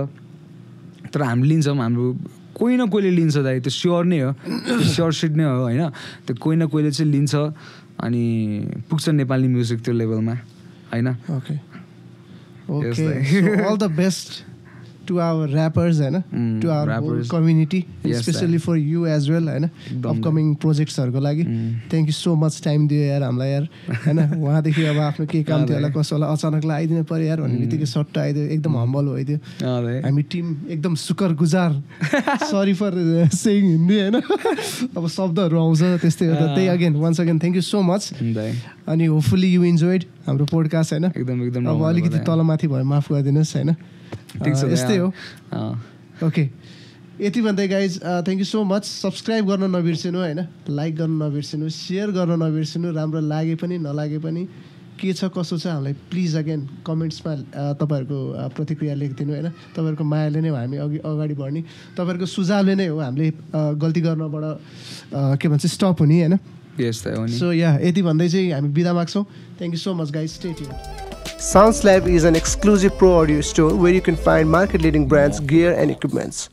तर हामी लिन्छौँ हाम्रो कोही न कोहीले लिन्छ दाइ त्यो स्योर नै हो स्योर सिट नै हो होइन त्यो कोही न कोहीले चाहिँ लिन्छ अनि पुग्छ नेपाली म्युजिक त्यो लेभलमा होइन okay all the best to our rappers हैन to our whole community especially for you as well हैन upcoming projects हरुको लागि thank you so much time दियो यार हामीलाई यार हैन वहाँ देखि अब आफ्नो के काम थियो होला कसैलाई अचानकलाई आइदिनु पर्यो यार भन्ने बित्तिकै सट्ट आइदियो एकदम हम्बल भइदियो हामी टिम एकदम शुक्रगुजार सरी फर सेइङ हिन्दी हैन अब शब्दहरु आउँछ त्यस्तै हो त्यही again once again thank you so much अनि होपफुली you enjoyed हाम्रो पोडकास्ट हैन एकदम अब अलिकति तलमाथि भयो माफ गरिदिनुस् हैन यस्तै हो ओके यति भन्दै guys thank you so much subscribe गर्न नबिर्सिनु होइन लाइक गर्न नबिर्सिनु सेयर गर्न नबिर्सिनु राम्रो लागे पनि नलागे पनि के छ कसो छ हामीलाई प्लिज अगेन कमेन्ट्समा तपाईँहरूको प्रतिक्रिया लेखिदिनु होइन तपाईँहरूको मायाले नै हो हामी अगाडि बढ्ने तपाईँहरूको सुझावले नै हो हामीले गल्ती गर्नबाट के भन्छ स्टप हुने होइन सो यति भन्दै चाहिँ हामी बिदा माग्छौँ thank you so much guys stay tuned SoundSlab is an exclusive pro audio store where you can find market leading brands, gear and equipments.